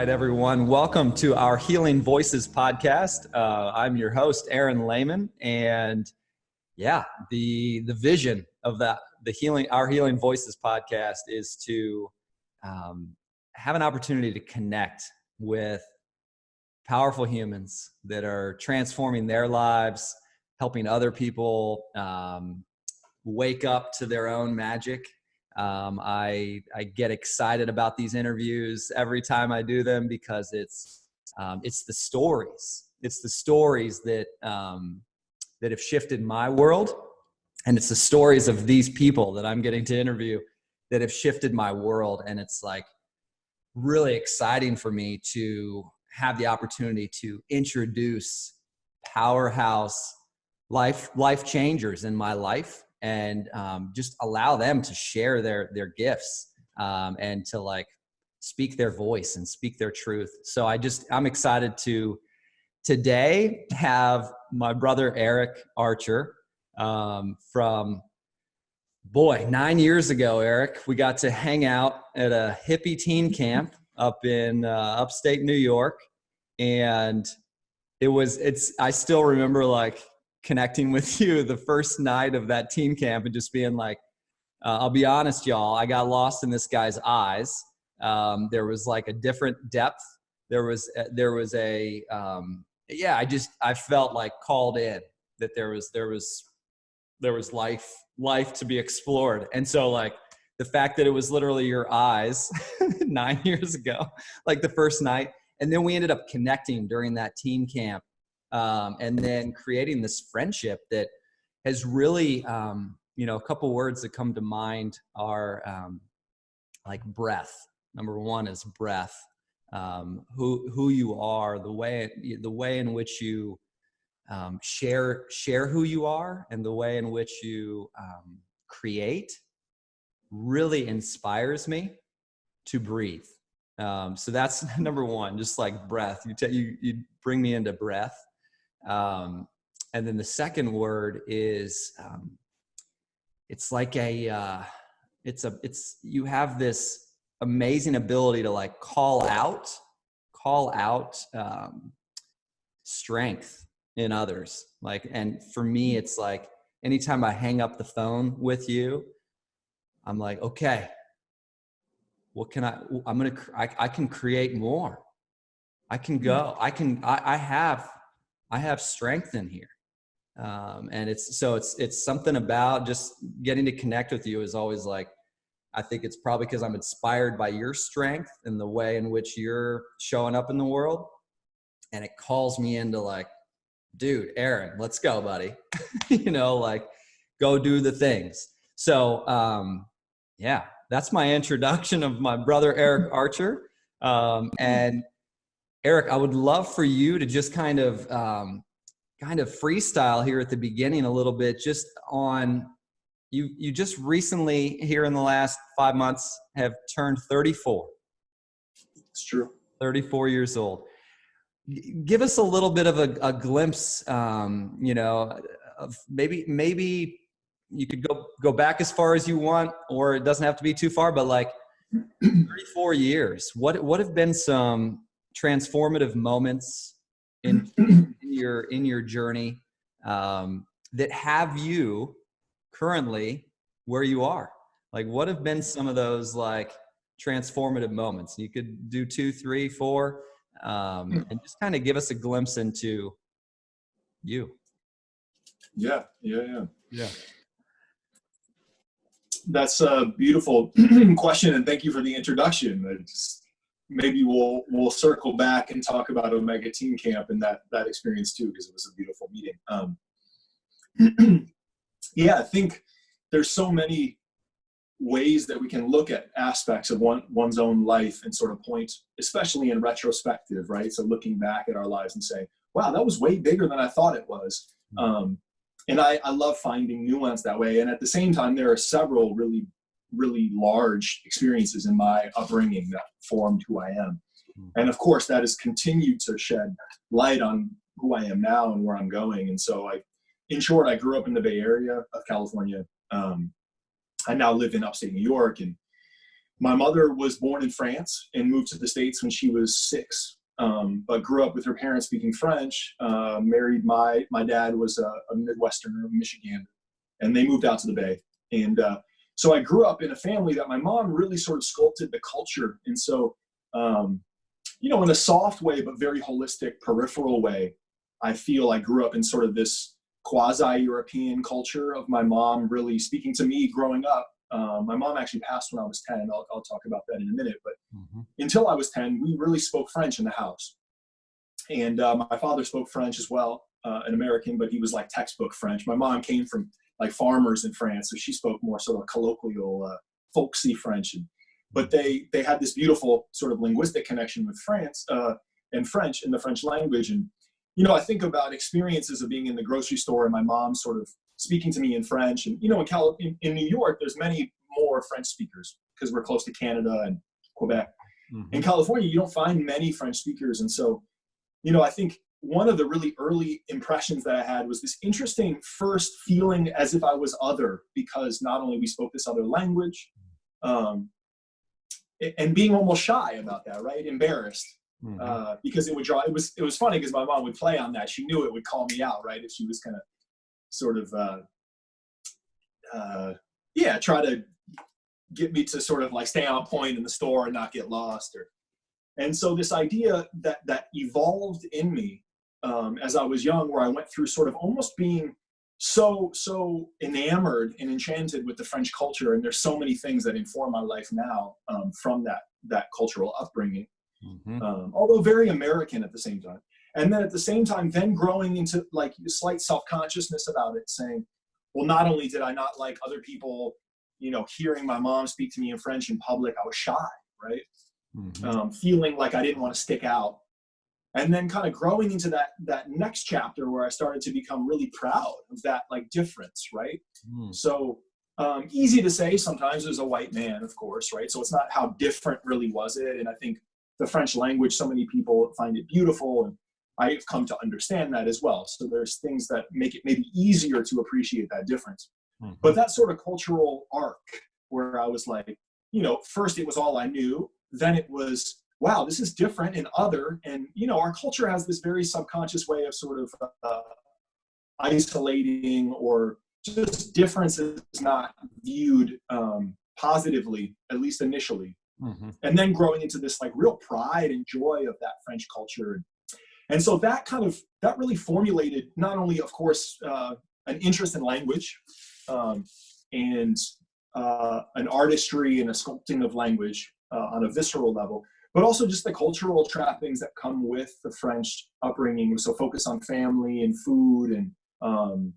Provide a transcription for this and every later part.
right, everyone. Welcome to our Healing Voices podcast. I'm your host, Aaron Lehman, and the vision of our Healing Voices podcast is to have an opportunity to connect with powerful humans that are transforming their lives, helping other people wake up to their own magic. I get excited about these interviews every time I do them because it's the stories. It's the stories that have shifted my world, and it's the stories of these people that I'm getting to interview that have shifted my world. And it's like really exciting for me to have the opportunity to introduce powerhouse life changers in my life. And just allow them to share their gifts and to like speak their voice and speak their truth. So I'm excited to today have my brother Eric Archer from 9 years ago. Eric, we got to hang out at a hippie teen camp up in upstate New York, and I still remember like connecting with you the first night of that teen camp and just being like, I'll be honest, y'all, I got lost in this guy's eyes. There was like a different depth. I felt like called in, that there was life to be explored. And so like the fact that it was literally your eyes 9 years ago, like the first night, and then we ended up connecting during that teen camp. And then creating this friendship that has really, a couple words that come to mind are like breath. Number one is breath. Who you are, the way in which you share who you are, and the way in which you create really inspires me to breathe. So that's number one, just like breath. You bring me into breath. And then the second word is, it's like you have this amazing ability to like call out strength in others. Like, and for me, it's like, anytime I hang up the phone with you, I'm like, okay, what can I can create more. I can go, I have strength in here. And it's something about just getting to connect with you is always like, I think it's probably because I'm inspired by your strength and the way in which you're showing up in the world. And it calls me into like, dude, Aaron, let's go, buddy. Like go do the things. So, that's my introduction of my brother, Eric Archer. And Eric, I would love for you to just kind of freestyle here at the beginning a little bit, just on you just recently here in the last 5 months have turned 34. It's true. 34 years old. Give us a little bit of a glimpse, of maybe you could go back as far as you want, or it doesn't have to be too far, but like 34 years, what have been some transformative moments in your journey that have you currently where you are? Like, what have been some of those like transformative moments? You could do 2, 3, 4, and just kind of give us a glimpse into you. Yeah. That's a beautiful question, and thank you for the introduction. Maybe we'll circle back and talk about Omega Teen Camp and that experience too, because it was a beautiful meeting. I think there's so many ways that we can look at aspects of one's own life and sort of point, especially in retrospective, right? So looking back at our lives and saying, wow, that was way bigger than I thought it was. And I love finding nuance that way. And at the same time, there are several really, really large experiences in my upbringing that formed who I am. And of course, that has continued to shed light on who I am now and where I'm going. And so in short, I grew up in the Bay Area of California. I now live in upstate New York, and My mother was born in France and moved to the States when she was 6, but grew up with her parents speaking French, married my dad was a Midwesterner, Michigan, and they moved out to the Bay. And so I grew up in a family that my mom really sort of sculpted the culture. And so, in a soft way, but very holistic, peripheral way, I feel I grew up in sort of this quasi-European culture of my mom really speaking to me growing up. My mom actually passed when I was 10. I'll talk about that in a minute. But until I was 10, we really spoke French in the house. And my father spoke French as well, an American, but he was like textbook French. My mom came from like farmers in France, so she spoke more sort of colloquial, folksy French. But they had this beautiful sort of linguistic connection with France and French in the French language. And, I think about experiences of being in the grocery store and my mom sort of speaking to me in French. And, in New York, there's many more French speakers because we're close to Canada and Quebec. In California, you don't find many French speakers. And so, I think one of the really early impressions that I had was this interesting first feeling as if I was other, because not only we spoke this other language, and being almost shy about that, right? Embarrassed. Because it was funny because my mom would play on that. She knew it would call me out, right? If she was going to sort of, try to get me to sort of like stay on point in the store and not get lost. And so this idea that evolved in me as I was young, where I went through sort of almost being so enamored and enchanted with the French culture. And there's so many things that inform my life now from that cultural upbringing. Although very American at the same time. And then at the same time, then growing into like slight self-consciousness about it, saying, well, not only did I not like other people, hearing my mom speak to me in French in public, I was shy, right? Feeling like I didn't want to stick out. And then kind of growing into that next chapter where I started to become really proud of that like difference, right? So easy to say sometimes as a white man, of course, right? So it's not how different really was it. And I think the French language, so many people find it beautiful, and I've come to understand that as well. So there's things that make it maybe easier to appreciate that difference. But that sort of cultural arc where I was like, first it was all I knew, then it was, wow, this is different and other. And, our culture has this very subconscious way of sort of isolating, or just difference is not viewed positively, at least initially. And then growing into this like real pride and joy of that French culture. And so that really formulated not only, of course, an interest in language and an artistry and a sculpting of language on a visceral level, but also just the cultural trappings that come with the French upbringing. So focus on family and food and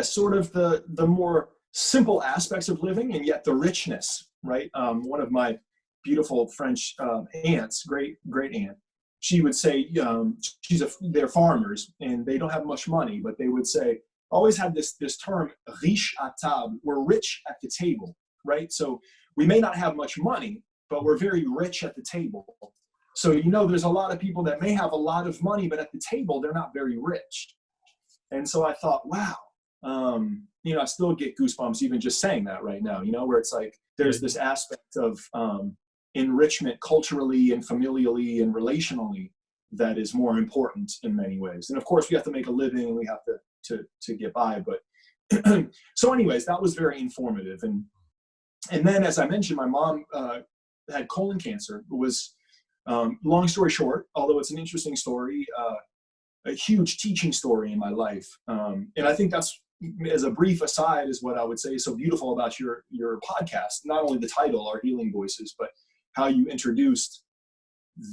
sort of the more simple aspects of living, and yet the richness, right? One of my beautiful French aunts, great aunt, she would say, they're farmers and they don't have much money, but they would say, always had this term, riche à table, we're rich at the table, right? So we may not have much money, but we're very rich at the table. So, there's a lot of people that may have a lot of money, but at the table, they're not very rich. And so I thought, wow, I still get goosebumps even just saying that right now, where it's like, there's this aspect of enrichment culturally and familially and relationally that is more important in many ways. And of course we have to make a living and we have to get by, but so anyways, that was very informative. And then, as I mentioned, my mom had colon cancer. It was, long story short, although it's an interesting story, a huge teaching story in my life. And I think that's, as a brief aside, is what I would say is so beautiful about your podcast. Not only the title, Our Healing Voices, but how you introduced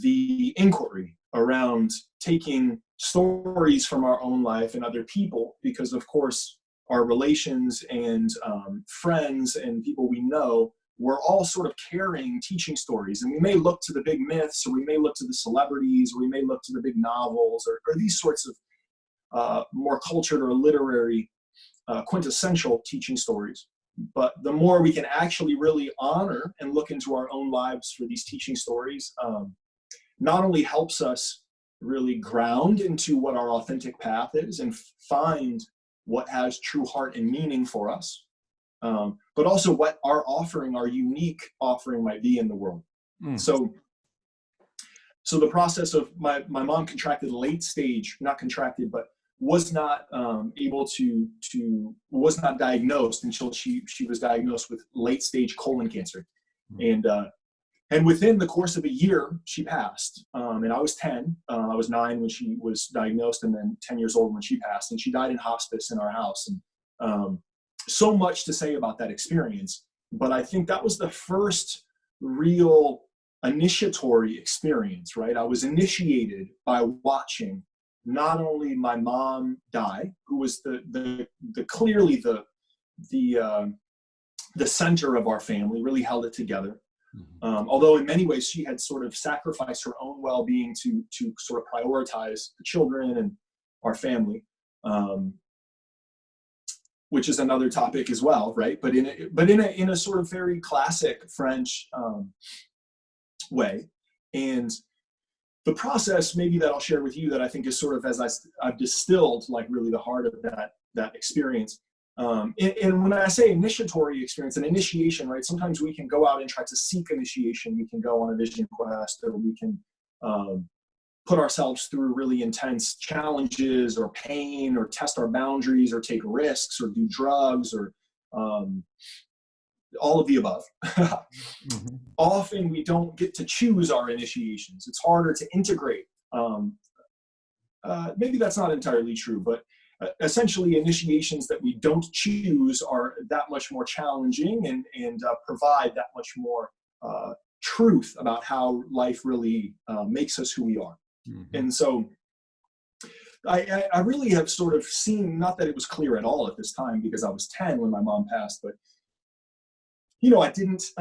the inquiry around taking stories from our own life and other people, because of course our relations and friends and people we know, we're all sort of carrying teaching stories. And we may look to the big myths, or we may look to the celebrities, or we may look to the big novels, or these sorts of more cultured or literary quintessential teaching stories. But the more we can actually really honor and look into our own lives for these teaching stories, not only helps us really ground into what our authentic path is and find what has true heart and meaning for us, but also what our offering, our unique offering might be in the world. Mm. So the process of my mom contracted late stage, not contracted, but was not was not diagnosed until she was diagnosed with late stage colon cancer. And within the course of a year, she passed. And I was 10. I was 9 when she was diagnosed, and then 10 years old when she passed. And she died in hospice in our house. And so much to say about that experience. But I think that was the first real initiatory experience, right? I was initiated by watching not only my mom die, who was the clearly the center of our family, really held it together. Although in many ways she had sort of sacrificed her own well-being to sort of prioritize the children and our family, which is another topic as well, right? But in a sort of very classic French way. And the process maybe that I'll share with you that I think is sort of, as I've distilled like really the heart of that experience. And when I say initiatory experience, an initiation, right? Sometimes we can go out and try to seek initiation. We can go on a vision quest, or we can put ourselves through really intense challenges or pain, or test our boundaries, or take risks, or do drugs, or all of the above. Mm-hmm. Often we don't get to choose our initiations. It's harder to integrate. Maybe that's not entirely true, but essentially initiations that we don't choose are that much more challenging and provide that much more truth about how life really makes us who we are. Mm-hmm. And so I really have sort of seen, not that it was clear at all at this time because I was 10 when my mom passed, but I didn't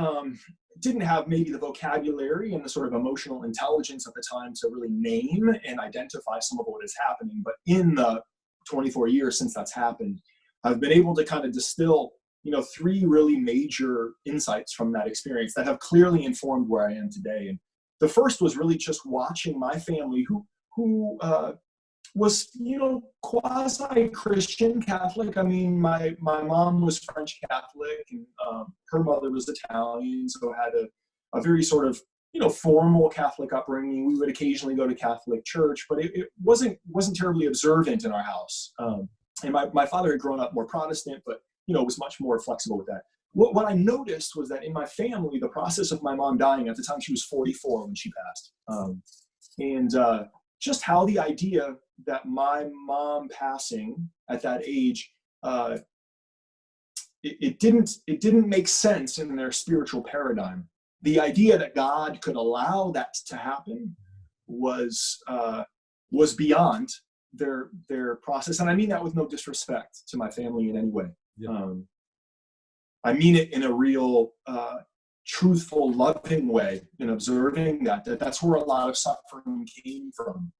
have maybe the vocabulary and the sort of emotional intelligence at the time to really name and identify some of what is happening. But in the 24 years since that's happened, I've been able to kind of distill, 3 really major insights from that experience that have clearly informed where I am today. And the first was really just watching my family who was, quasi-Christian Catholic. I mean, my mom was French Catholic, and her mother was Italian, so had a very sort of, formal Catholic upbringing. We would occasionally go to Catholic church, but it wasn't terribly observant in our house. And my father had grown up more Protestant, but, was much more flexible with that. What I noticed was that in my family, the process of my mom dying, at the time she was 44 when she passed, and just how the idea that my mom passing at that age, it didn't make sense in their spiritual paradigm. The idea that God could allow that to happen was beyond their process. And I mean that with no disrespect to my family in any way. Yeah. I mean it in a real truthful, loving way, in observing that's where a lot of suffering came from.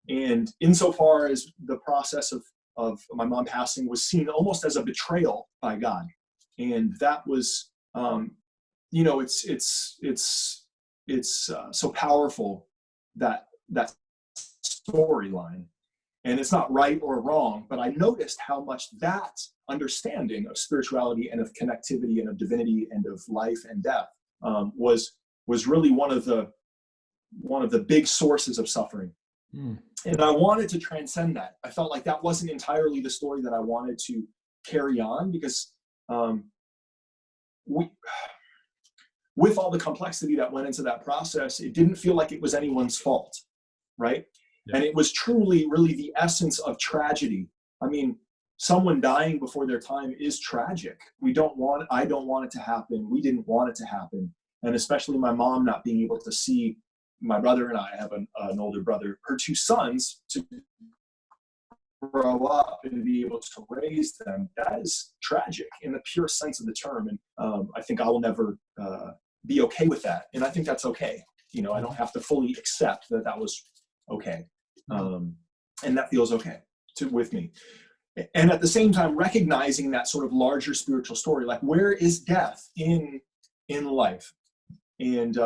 And insofar as the process of my mom passing was seen almost as a betrayal by God, and that was, it's so powerful, that storyline. And it's not right or wrong, but I noticed how much that understanding of spirituality and of connectivity and of divinity and of life and death was really one of the big sources of suffering. Mm. And I wanted to transcend that. I felt like that wasn't entirely the story that I wanted to carry on, because with all the complexity that went into that process, it didn't feel like it was anyone's fault, right? Yeah. And it was truly, really the essence of tragedy. I mean, someone dying before their time is tragic. I don't want it to happen. We didn't want it to happen. And especially my mom not being able to see my brother and I have an older brother, her 2 sons, to grow up and be able to raise them. That is tragic in the pure sense of the term. And I think I will never be okay with that. And I think that's okay. I don't have to fully accept that was okay. And that feels okay with me. And at the same time, recognizing that sort of larger spiritual story, like where is death in life? And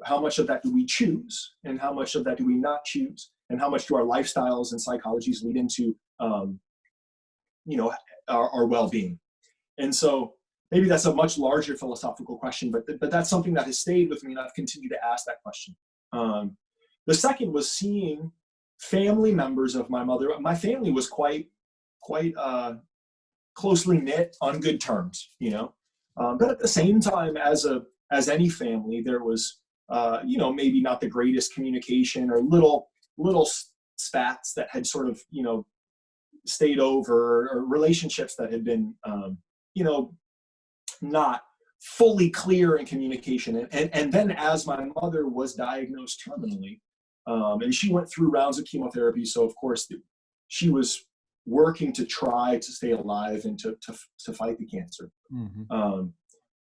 how much of that do we choose? And how much of that do we not choose? And how much do our lifestyles and psychologies lead into, our well-being? And so maybe that's a much larger philosophical question, but that's something that has stayed with me, and I've continued to ask that question. The second was seeing family members of my mother. My family was quite closely knit on good terms, but at the same time, as any family, there was, maybe not the greatest communication, or little spats that had sort of, stayed over, or relationships that had been, not fully clear in communication. And then as my mother was diagnosed terminally, and she went through rounds of chemotherapy, so of course she was working to try to stay alive and to fight the cancer. Mm-hmm.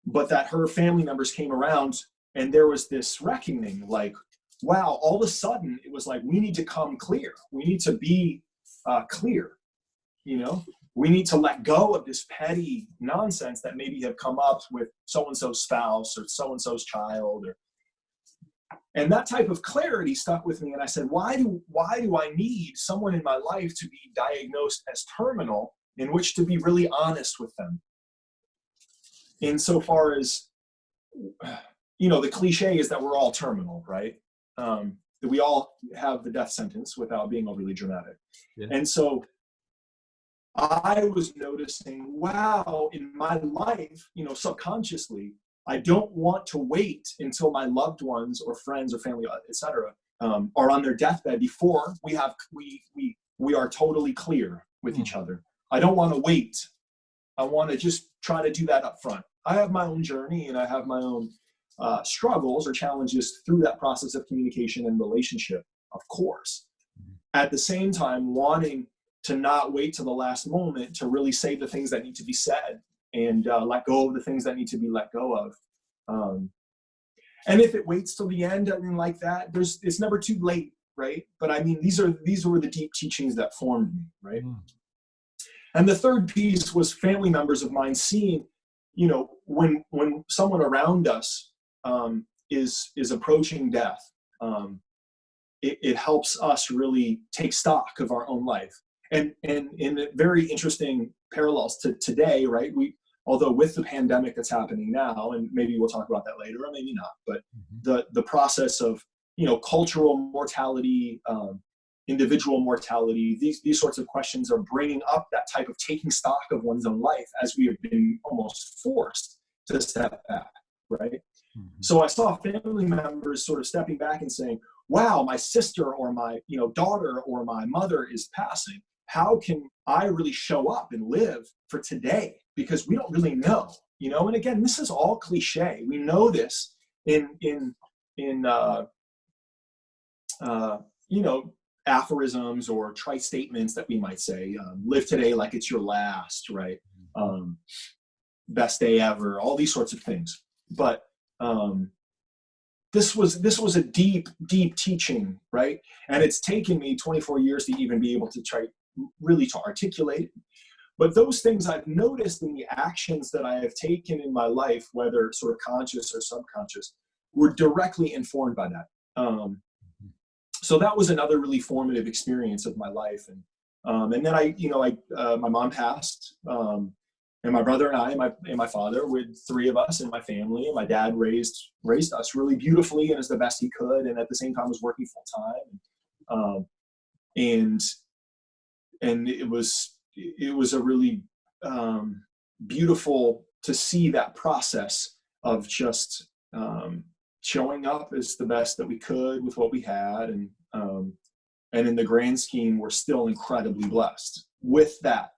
But that her family members came around, and there was this reckoning, like, wow, all of a sudden it was like, we need to come clear. We need to be clear, we need to let go of this petty nonsense that maybe have come up with so-and-so's spouse or so-and-so's child, and that type of clarity stuck with me. And I said, why do I need someone in my life to be diagnosed as terminal in which to be really honest with them? Insofar as, the cliche is that we're all terminal, right? That we all have the death sentence without being overly dramatic. Yeah. And so I was noticing, wow, in my life, subconsciously, I don't want to wait until my loved ones or friends or family, etc., are on their deathbed before we are totally clear with each other. I don't want to wait. I want to just try to do that up front. I have my own journey, and I have my own struggles or challenges through that process of communication and relationship, of course. At the same time, wanting to not wait till the last moment to really say the things that need to be said, and let go of the things that need to be let go of. And if it waits till the end, like that, it's never too late, right? But I mean, these were the deep teachings that formed me, right? And the third piece was family members of mine seeing, when someone around us is approaching death, it helps us really take stock of our own life. And in very interesting parallels to today, right? Although with the pandemic that's happening now, and maybe we'll talk about that later, or maybe not, but the process of, cultural mortality, individual mortality, these sorts of questions are bringing up that type of taking stock of one's own life, as we have been almost forced to step back, right? Mm-hmm. So I saw family members sort of stepping back and saying, wow, my sister or my daughter or my mother is passing. How can I really show up and live for today? Because we don't really know, and again, this is all cliche. We know this in aphorisms or trite statements that we might say, live today like it's your last, right? Best day ever, all these sorts of things. But this was a deep teaching, right? And it's taken me 24 years to even be able to try really to articulate it. But those things I've noticed in the actions that I have taken in my life, whether sort of conscious or subconscious, were directly informed by that. So that was another really formative experience of my life. And then my mom passed, and my brother and I and my father, with three of us in my family, and my dad raised us really beautifully and as the best he could, and at the same time was working full time. And it was a really beautiful to see that process of just showing up as the best that we could with what we had, and in the grand scheme, we're still incredibly blessed with that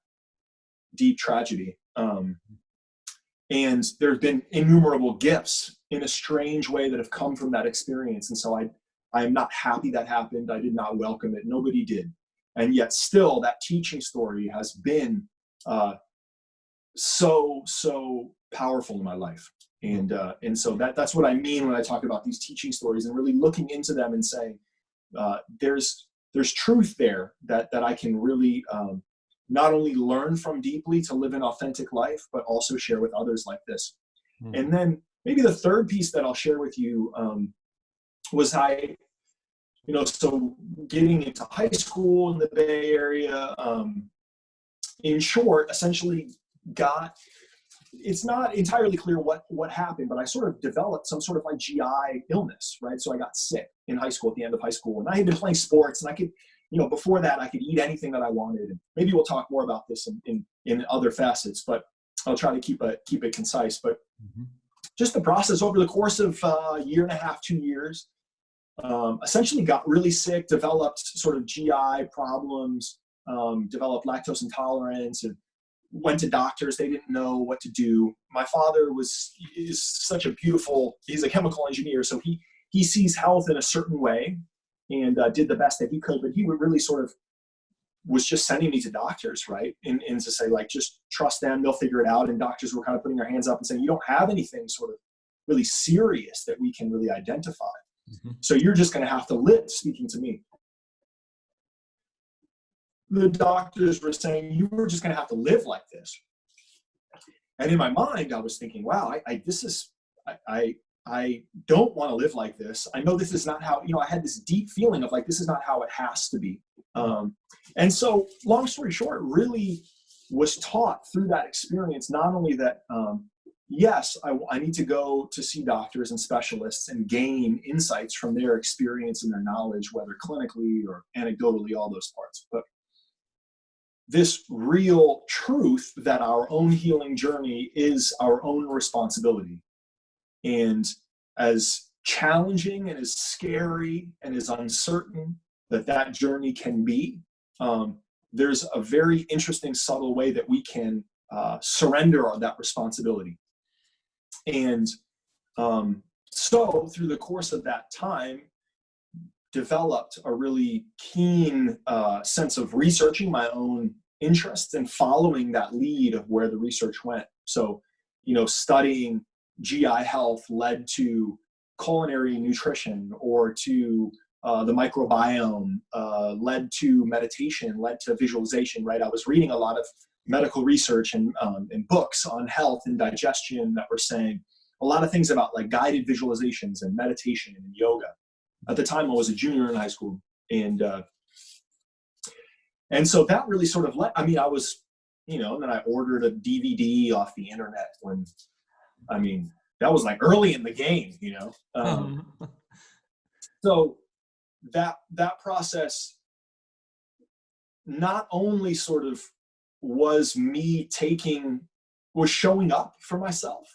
deep tragedy. And there have been innumerable gifts in a strange way that have come from that experience. And so I am not happy that happened. I did not welcome it. Nobody did. And yet still that teaching story has been so powerful in my life. And so that's what I mean when I talk about these teaching stories, and really looking into them and saying, there's truth there that I can really not only learn from deeply to live an authentic life, but also share with others like this. Mm-hmm. And then maybe the third piece that I'll share with you was so getting into high school in the Bay Area, in short, essentially got it's not entirely clear what happened, but I sort of developed some sort of like GI illness, right? So I got sick in high school, at the end of high school, and I had been playing sports, and I could, before that I could eat anything that I wanted. And maybe we'll talk more about this in other facets, but I'll try to keep it concise. But just the process over the course of a year and a half, 2 years, essentially got really sick, developed sort of GI problems, developed lactose intolerance, and went to doctors. They didn't know what to do. My father is such a beautiful, he's a chemical engineer, so he sees health in a certain way, and did the best that he could, but he would really sort of was just sending me to doctors, right? And to say, like, just trust them, they'll figure it out. And doctors were kind of putting their hands up and saying, you don't have anything sort of really serious that we can really identify. So you're just going to have to live, speaking to me. The doctors were saying, you were just going to have to live like this. And in my mind, I was thinking, wow, I don't want to live like this. I know this is not how, I had this deep feeling of like, this is not how it has to be. And so long story short, really was taught through that experience, not only that, yes, I need to go to see doctors and specialists and gain insights from their experience and their knowledge, whether clinically or anecdotally, all those parts, but this real truth that our own healing journey is our own responsibility. And as challenging and as scary and as uncertain that journey can be, there's a very interesting, subtle way that we can surrender that responsibility. And so through the course of that time, developed a really keen sense of researching my own interests and following that lead of where the research went. So, studying GI health led to culinary nutrition, or to the microbiome, led to meditation, led to visualization, right? I was reading a lot of medical research and books on health and digestion that were saying a lot of things about like guided visualizations and meditation and yoga. At the time, I was a junior in high school. And so that really sort of I was, and then I ordered a DVD off the internet when, that was like early in the game, So that process not only sort of was me was showing up for myself,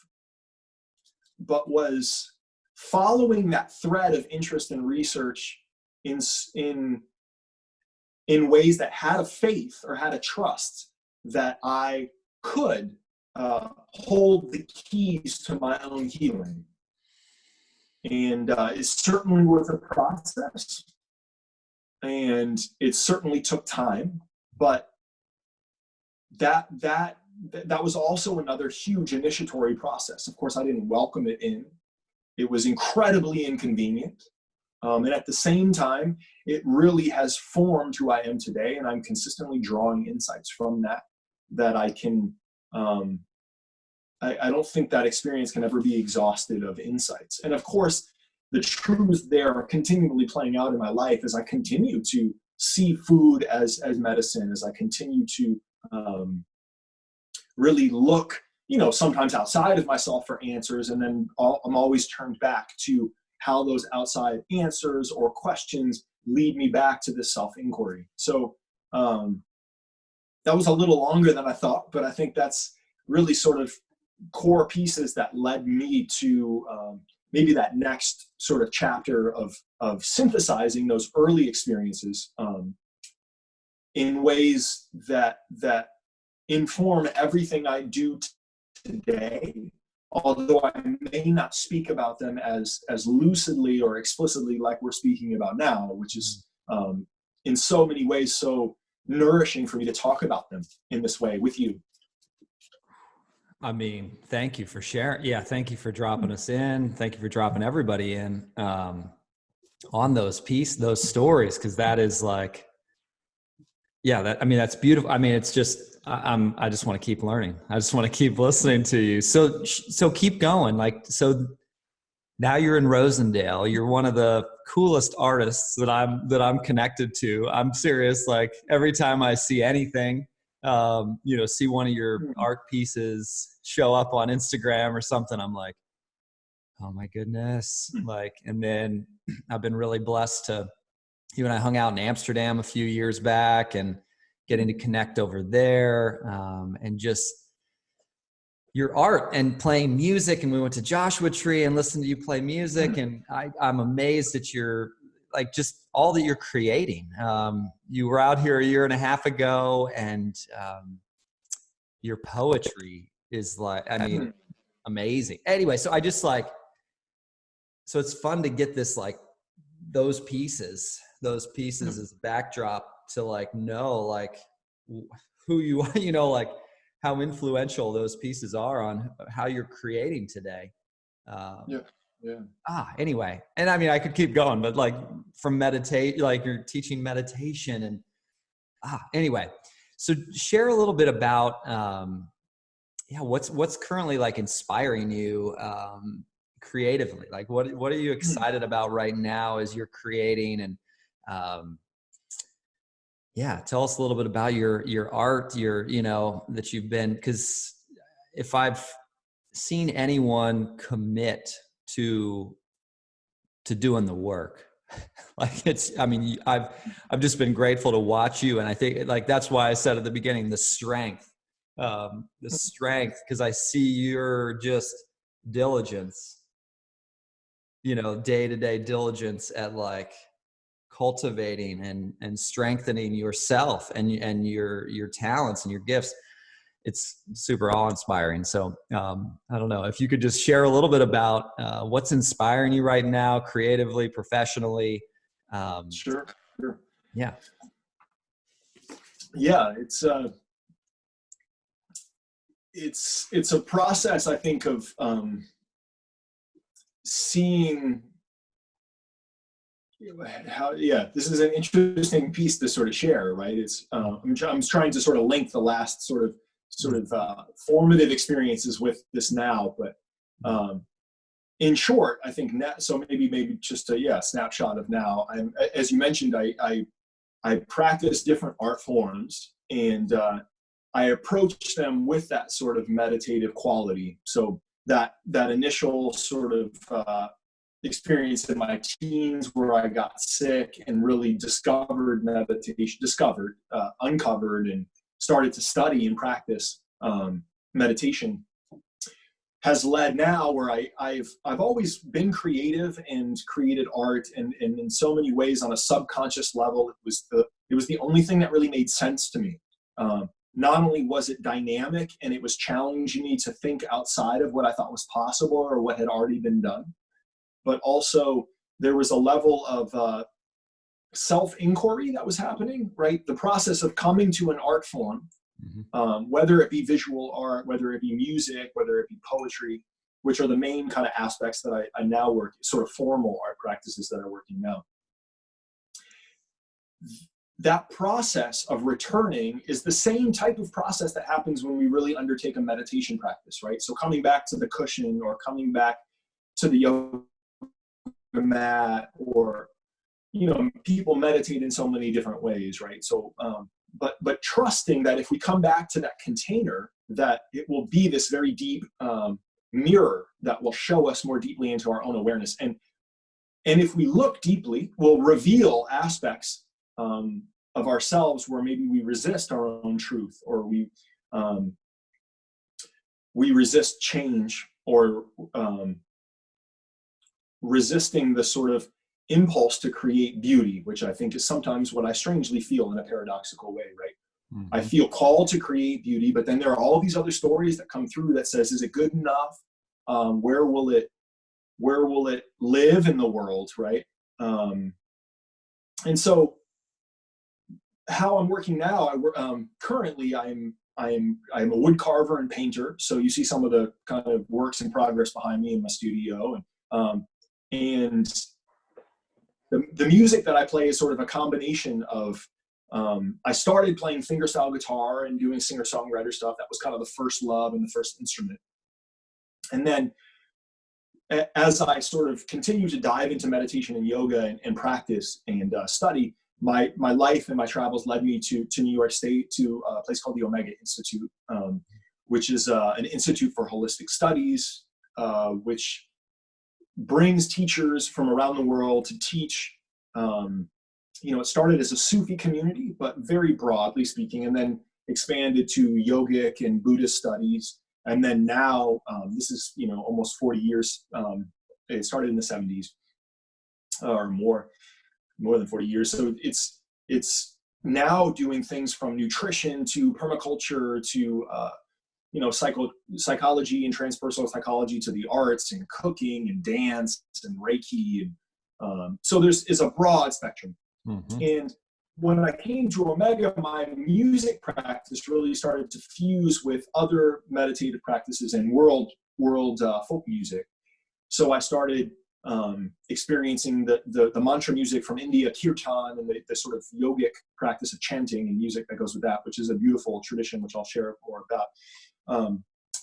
but was following that thread of interest and research in ways that had a faith or had a trust that I could hold the keys to my own healing. And it certainly was a process, and it certainly took time, but that was also another huge initiatory process. Of course, I didn't welcome it in. It was incredibly inconvenient. And at the same time, it really has formed who I am today. And I'm consistently drawing insights from that I can, I don't think that experience can ever be exhausted of insights. And of course, the truths there are continually playing out in my life as I continue to see food as medicine, as I continue to really look, sometimes outside of myself for answers. And then I'm always turned back to how those outside answers or questions lead me back to this self-inquiry. So that was a little longer than I thought, but I think that's really sort of core pieces that led me to maybe that next sort of chapter of synthesizing those early experiences in ways that inform everything I do today, although I may not speak about them as lucidly or explicitly like we're speaking about now, which is in so many ways so nourishing for me to talk about them in this way with you. Thank you for sharing. Yeah, thank you for dropping us in. Thank you for dropping everybody in on those stories, because that is like, that's beautiful. It's just, I just want to keep learning. I just want to keep listening to you. So keep going. So now you're in Rosendale. You're one of the coolest artists that I'm connected to. I'm serious. Like every time I see anything, see one of your art pieces show up on Instagram or something, I'm like, oh my goodness. Like, and then I've been really blessed to, you and I hung out in Amsterdam a few years back and getting to connect over there, and just your art and playing music. And we went to Joshua Tree and listened to you play music. And I'm amazed at your, like, just all that you're creating. You were out here a year and a half ago, and your poetry is like, I mean, amazing. Anyway, so I just like, so it's fun to get this, like, those pieces as a backdrop to, like, know, like, who you are, like how influential those pieces are on how you're creating today. Anyway, and I mean, I could keep going, but like from meditate, like you're teaching meditation and anyway, so share a little bit about what's currently like inspiring you creatively. Like what are you excited about right now as you're creating? And tell us a little bit about your art, that you've been, because if I've seen anyone commit to doing the work, like I've just been grateful to watch you. And I think, like, that's why I said at the beginning, the strength, because I see your just diligence, day-to-day diligence at, like, cultivating and strengthening yourself and your talents and your gifts. It's super awe-inspiring. So I don't know if you could just share a little bit about what's inspiring you right now, creatively, professionally. Sure. Yeah. It's a process, I think, of seeing how, this is an interesting piece to sort of share, right? It's I'm trying to sort of link the last sort of formative experiences with this now, but in short, I think so maybe just a snapshot of now. As you mentioned, I practice different art forms, and I approach them with that sort of meditative quality. So that initial sort of experience in my teens where I got sick and really discovered meditation, uncovered and started to study and practice meditation, has led now where I've always been creative and created art, and in so many ways on a subconscious level, it was the only thing that really made sense to me. Not only was it dynamic and it was challenging me to think outside of what I thought was possible or what had already been done, but also there was a level of self-inquiry that was happening, right? The process of coming to an art form, whether it be visual art, whether it be music, whether it be poetry, which are the main kind of aspects that I now work, sort of formal art practices that are working now. That process of returning is the same type of process that happens when we really undertake a meditation practice, right? So coming back to the cushion or coming back to the yoga mat, or, people meditate in so many different ways, right? So, but trusting that if we come back to that container, that it will be this very deep mirror that will show us more deeply into our own awareness. And if we look deeply, we'll reveal aspects of ourselves where maybe we resist our own truth, or we resist change, or resisting the sort of impulse to create beauty, which I think is sometimes what I strangely feel in a paradoxical way, right? I feel called to create beauty, but then there are all these other stories that come through that says, is it good enough? Where will it live in the world, right? And so how I'm working now, currently I'm a wood carver and painter. So you see some of the kind of works in progress behind me in my studio, and the music that I play is sort of a combination of, I started playing fingerstyle guitar and doing singer-songwriter stuff. That was kind of the first love and the first instrument. And then as I sort of continue to dive into meditation and yoga and practice and study, my life and my travels led me to New York State, to a place called the Omega Institute, which is an institute for holistic studies, which brings teachers from around the world to teach. It started as a Sufi community, but very broadly speaking, and then expanded to yogic and Buddhist studies. And then now, this is, almost 40 years. It started in the 70s or more than 40 years. So it's now doing things from nutrition to permaculture to, psychology and transpersonal psychology, to the arts and cooking and dance and Reiki. And so is a broad spectrum. Mm-hmm. And when I came to Omega, my music practice really started to fuse with other meditative practices and world folk music. So I started experiencing the mantra music from India, kirtan, and the sort of yogic practice of chanting and music that goes with that, which is a beautiful tradition, which I'll share more about.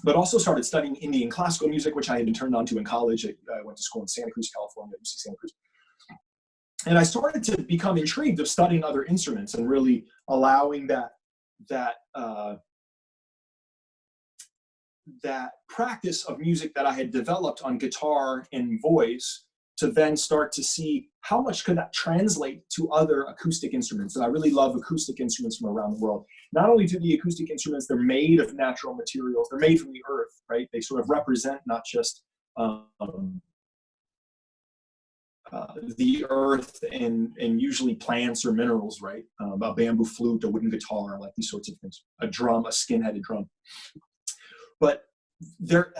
But also started studying Indian classical music, which I had been turned on to in college. I went to school in Santa Cruz, California, UC Santa Cruz. And I started to become intrigued of studying other instruments and really allowing that practice of music that I had developed on guitar and voice to then start to see how much could that translate to other acoustic instruments. And I really love acoustic instruments from around the world. Not only do the acoustic instruments, they're made of natural materials, they're made from the earth, right? They sort of represent not just the earth and usually plants or minerals, right? A bamboo flute, a wooden guitar, like these sorts of things. A drum, a skin-headed drum. But they're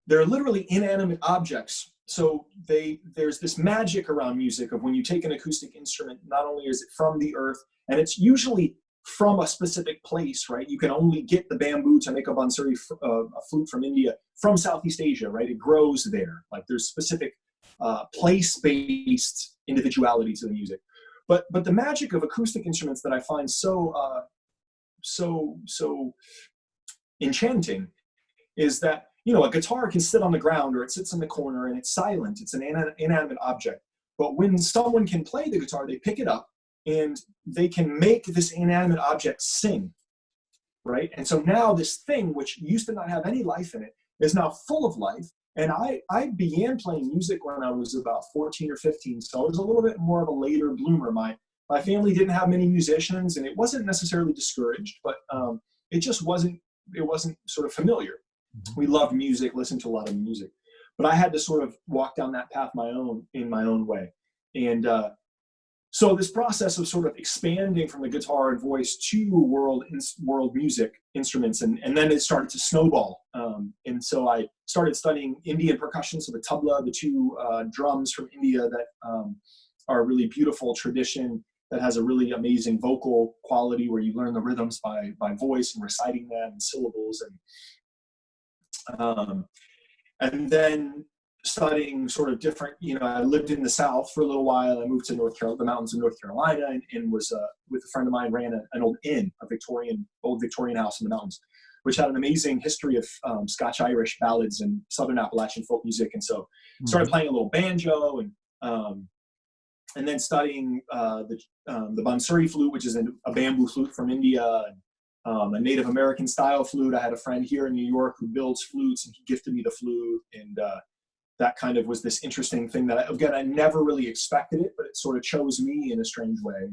literally inanimate objects. So there's this magic around music of when you take an acoustic instrument, not only is it from the earth, and it's usually from a specific place, right? You can only get the bamboo to make a bansuri, a flute from India, from Southeast Asia, right? It grows there. Like there's specific place-based individuality to the music. But the magic of acoustic instruments that I find so enchanting is that, a guitar can sit on the ground or it sits in the corner and it's silent. It's an inanimate object. But when someone can play the guitar, they pick it up and they can make this inanimate object sing, right? And so now this thing, which used to not have any life in it, is now full of life. And I began playing music when I was about 14 or 15. So I was a little bit more of a later bloomer. My family didn't have many musicians, and it wasn't necessarily discouraged, but it wasn't sort of familiar. Mm-hmm. We loved music, listened to a lot of music, but I had to sort of walk down that path in my own way. And so this process of sort of expanding from the guitar and voice to world music instruments, and then it started to snowball. And so I started studying Indian percussion, so the tabla, the two drums from India that are a really beautiful tradition that has a really amazing vocal quality where you learn the rhythms by voice and reciting them and syllables, and then studying sort of different, I lived in the South for a little while. I moved to the mountains of North Carolina, and was with a friend of mine, ran an old inn, old Victorian house in the mountains, which had an amazing history of Scotch-Irish ballads and Southern Appalachian folk music. And so started playing a little banjo and then studying the bansuri flute, which is a bamboo flute from India, and a Native American style flute. I had a friend here in New York who builds flutes, and he gifted me the flute. And that kind of was this interesting thing that, I never really expected it, but it sort of chose me in a strange way.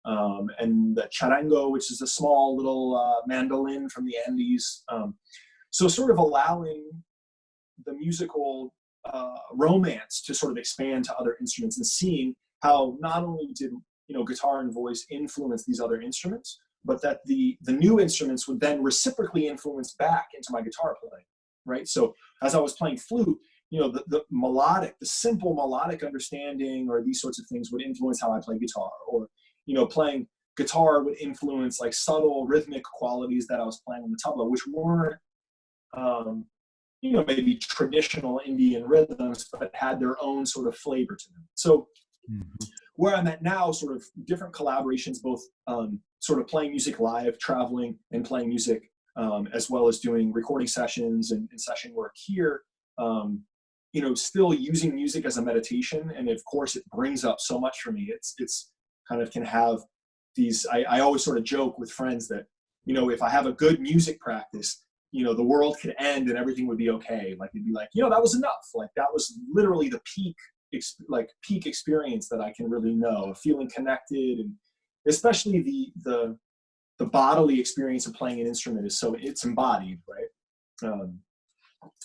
And the charango, which is a small little mandolin from the Andes. So sort of allowing the musical romance to sort of expand to other instruments, and seeing how not only did guitar and voice influence these other instruments, but that the new instruments would then reciprocally influence back into my guitar playing, right? So as I was playing flute, the simple melodic understanding or these sorts of things would influence how I play guitar, or playing guitar would influence like subtle rhythmic qualities that I was playing on the tabla, which weren't maybe traditional Indian rhythms, but had their own sort of flavor to them. So where I'm at now, sort of different collaborations, both sort of playing music live, traveling and playing music, as well as doing recording sessions and session work here. still using music as a meditation. And of course it brings up so much for me. It's kind of can have these, I always sort of joke with friends that, if I have a good music practice, the world could end and everything would be okay. Like, it'd be like, that was enough. Like, that was literally the peak experience that I can really know, feeling connected. And especially the bodily experience of playing an instrument it's embodied, right?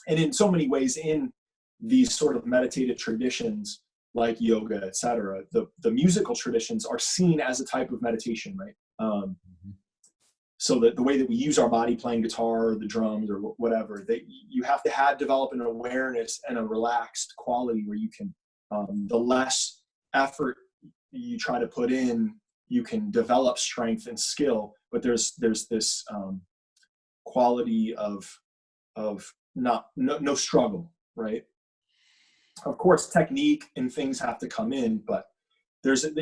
And in so many ways, in these sort of meditative traditions like yoga, etc., the musical traditions are seen as a type of meditation, right? So that the way that we use our body playing guitar or the drums or whatever, that you have to develop an awareness and a relaxed quality where you can, the less effort you try to put in, you can develop strength and skill. But there's this quality of no struggle, right? Of course, technique and things have to come in, but there's a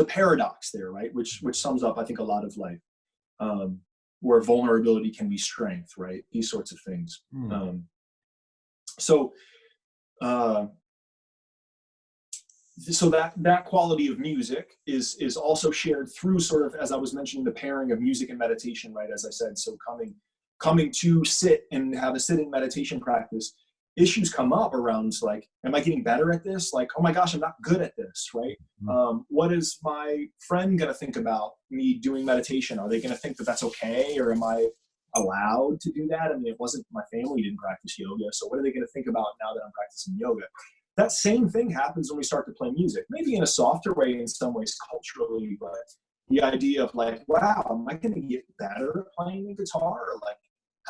paradox there, right? Which sums up, I think, a lot of life, where vulnerability can be strength, right? These sorts of things. So that quality of music is also shared through sort of, as I was mentioning, the pairing of music and meditation, right? As I said, so coming to sit and have a sitting meditation practice, issues come up around like, am I getting better at this? Like, oh my gosh, I'm not good at this, right? What is my friend going to think about me doing meditation? Are they going to think that that's okay? Or am I allowed to do that? I mean, it wasn't, my family didn't practice yoga. So what are they going to think about now that I'm practicing yoga? That same thing happens when we start to play music, maybe in a softer way in some ways culturally, but the idea of like, wow, am I going to get better at playing the guitar? Or like,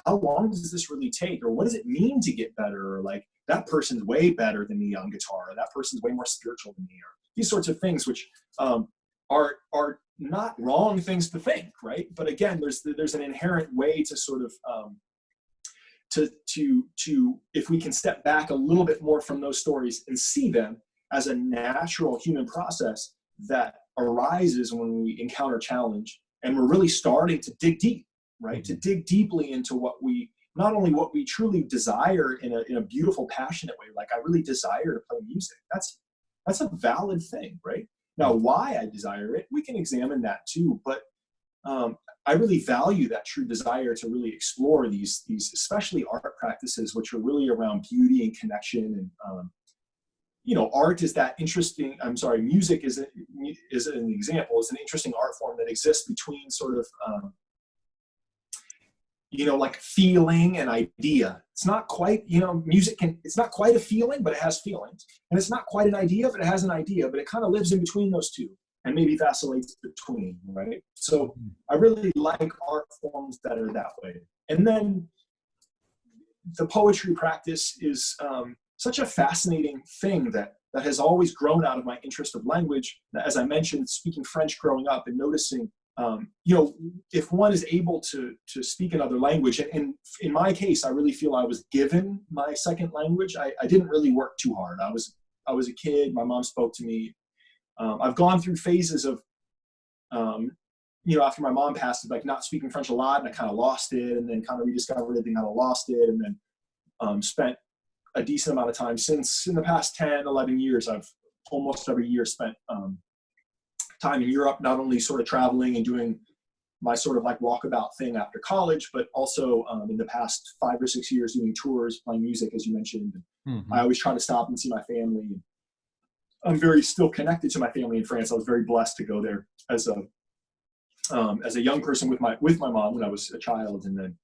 how long does this really take? Or what does it mean to get better? Or like, that person's way better than me on guitar, or that person's way more spiritual than me, or these sorts of things, which are not wrong things to think, right? But again, there's an inherent way to sort of to if we can step back a little bit more from those stories and see them as a natural human process that arises when we encounter challenge, and we're really starting to dig deep, right? To dig deeply into not only what we truly desire in a beautiful, passionate way, like I really desire to play music. That's a valid thing, right? Now, why I desire it, we can examine that too, but I really value that true desire to really explore these especially art practices, which are really around beauty and connection. And art is that interesting. Music is an example. Is an interesting art form that exists between sort of like feeling and idea. It's not quite, it's not quite a feeling, but it has feelings. And it's not quite an idea, but it has an idea, but it kind of lives in between those two and maybe vacillates between, right? So I really like art forms that are that way. And then the poetry practice is such a fascinating thing that has always grown out of my interest of language. As I mentioned, speaking French growing up and noticing, if one is able to speak another language, and in my case, I really feel I was given my second language. I didn't really work too hard. I was a kid. My mom spoke to me. I've gone through phases of, after my mom passed, like not speaking French a lot, and I kind of lost it, and then kind of rediscovered it, and kind of lost it, and then spent a decent amount of time since in the past 10, 11 years, I've almost every year spent time in Europe, not only sort of traveling and doing my sort of like walkabout thing after college, but also in the past 5 or 6 years doing tours, playing music, as you mentioned. I always try to stop and see my family. I'm very still connected to my family in France. I was very blessed to go there as a young person with my mom when I was a child, and then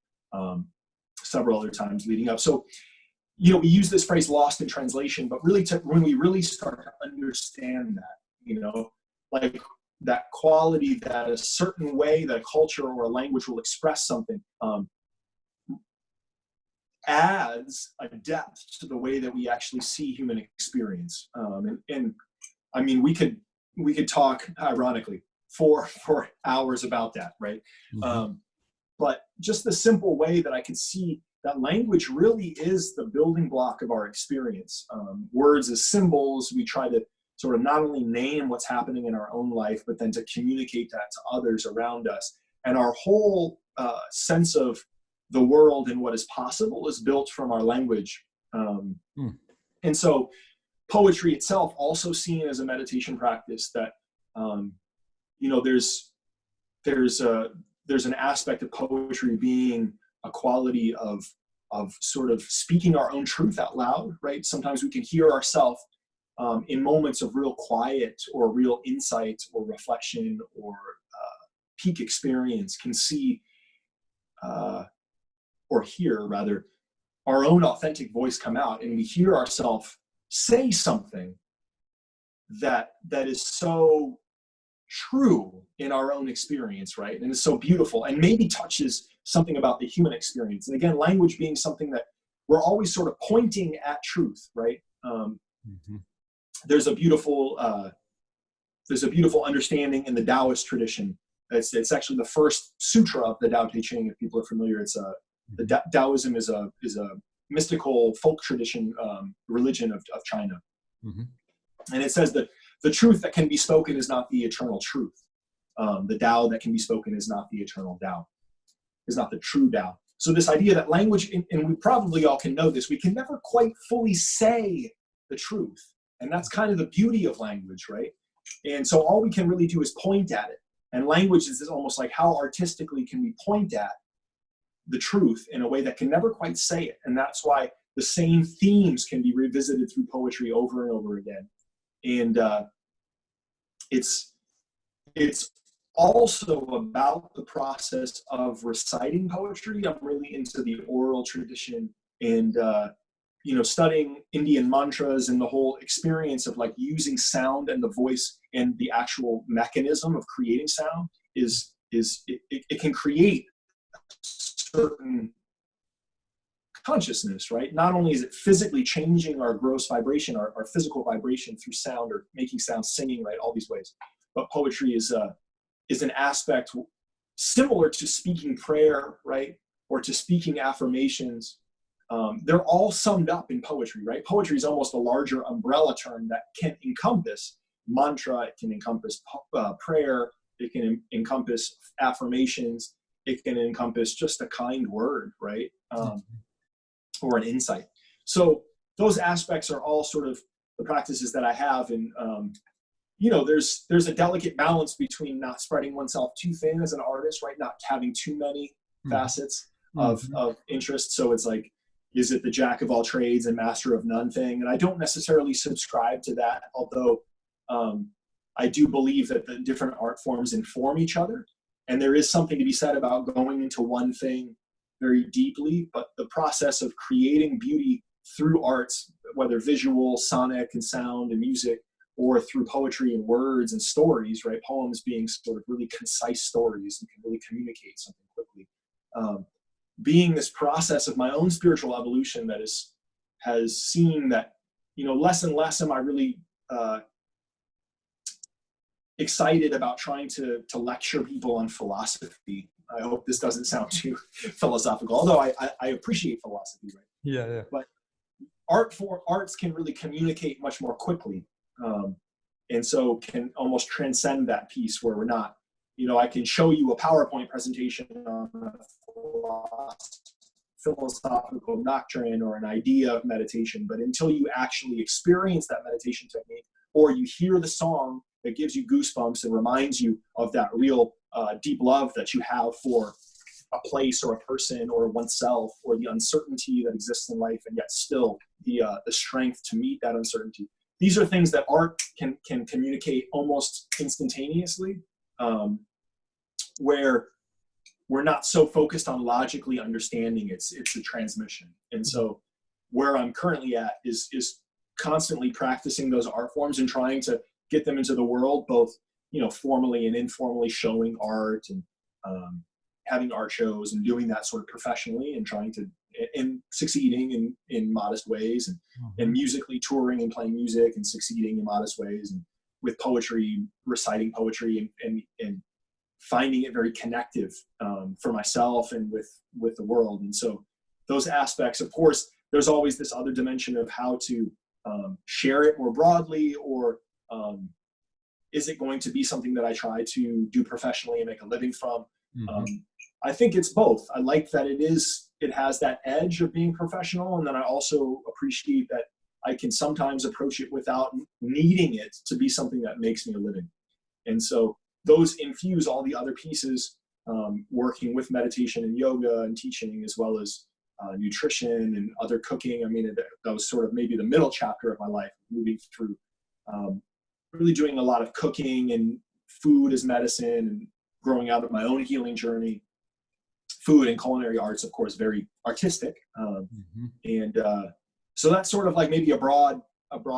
several other times leading up. So, we use this phrase "lost in translation," but really, when we really start to understand that, like that quality that a certain way that a culture or a language will express something adds a depth to the way that we actually see human experience. And I mean, we could talk ironically for hours about that, right? But just the simple way that I could see that language really is the building block of our experience. Words as symbols, we try to sort of not only name what's happening in our own life, but then to communicate that to others around us. And our whole sense of the world and what is possible is built from our language. Hmm. And so poetry itself also seen as a meditation practice that, there's an aspect of poetry being a quality of sort of speaking our own truth out loud, right? Sometimes we can hear ourselves in moments of real quiet or real insight or reflection or peak experience, can see or hear rather our own authentic voice come out, and we hear ourselves say something that is so true in our own experience, right? And it's so beautiful and maybe touches something about the human experience. And again, language being something that we're always sort of pointing at truth, right? There's a beautiful understanding in the Taoist tradition. It's actually the first sutra of the Tao Te Ching. If people are familiar, Taoism is a mystical folk tradition religion of China. And it says that the truth that can be spoken is not the eternal truth. The Tao that can be spoken is not the eternal Tao, is not the true Tao. So this idea that language, and we probably all can know this, we can never quite fully say the truth. And that's kind of the beauty of language, right? And so all we can really do is point at it. And language is almost like how artistically can we point at the truth in a way that can never quite say it. And that's why the same themes can be revisited through poetry over and over again. And it's also about the process of reciting poetry. I'm really into the oral tradition and studying Indian mantras, and the whole experience of like using sound and the voice and the actual mechanism of creating sound it can create certain consciousness, right? Not only is it physically changing our gross vibration, our physical vibration through sound or making sound, singing, right? All these ways. But poetry is an aspect similar to speaking prayer, right? Or to speaking affirmations. They're all summed up in poetry, right? Poetry is almost a larger umbrella term that can encompass mantra, it can encompass prayer, it can encompass affirmations, it can encompass just a kind word, right? Or an insight. So those aspects are all sort of the practices that I have. And, there's a delicate balance between not spreading oneself too thin as an artist, right? Not having too many facets of interest. So it's like, is it the jack of all trades and master of none thing? And I don't necessarily subscribe to that, although I do believe that the different art forms inform each other. And there is something to be said about going into one thing very deeply, but the process of creating beauty through arts, whether visual, sonic, and sound and music, or through poetry and words and stories, right? Poems being sort of really concise stories and can really communicate something quickly. Being this process of my own spiritual evolution that has seen that, less and less am I really excited about trying to lecture people on philosophy. I hope this doesn't sound too philosophical, although I appreciate philosophy, right? Yeah. But arts can really communicate much more quickly. And so can almost transcend that piece where we're not, I can show you a PowerPoint presentation on a philosophical doctrine or an idea of meditation, but until you actually experience that meditation technique, or you hear the song that gives you goosebumps and reminds you of that real deep love that you have for a place or a person or oneself, or the uncertainty that exists in life, and yet still the strength to meet that uncertainty. These are things that art can communicate almost instantaneously, where we're not so focused on logically understanding it's a transmission. And so where I'm currently at is constantly practicing those art forms and trying to get them into the world, both formally and informally, showing art and having art shows and doing that sort of professionally, and trying to and succeeding in modest ways, and musically touring and playing music and succeeding in modest ways, and with poetry, reciting poetry and finding it very connective for myself and with the world. And so those aspects, of course, there's always this other dimension of how to share it more broadly, or is it going to be something that I try to do professionally and make a living from? I think it's both. I like that it has that edge of being professional. And then I also appreciate that I can sometimes approach it without needing it to be something that makes me a living. And so those infuse all the other pieces, working with meditation and yoga and teaching, as well as nutrition and other cooking. I mean, that was sort of maybe the middle chapter of my life, moving through really doing a lot of cooking and food as medicine, and growing out of my own healing journey. Food and culinary arts, of course, very artistic. And so that's sort of like maybe a broad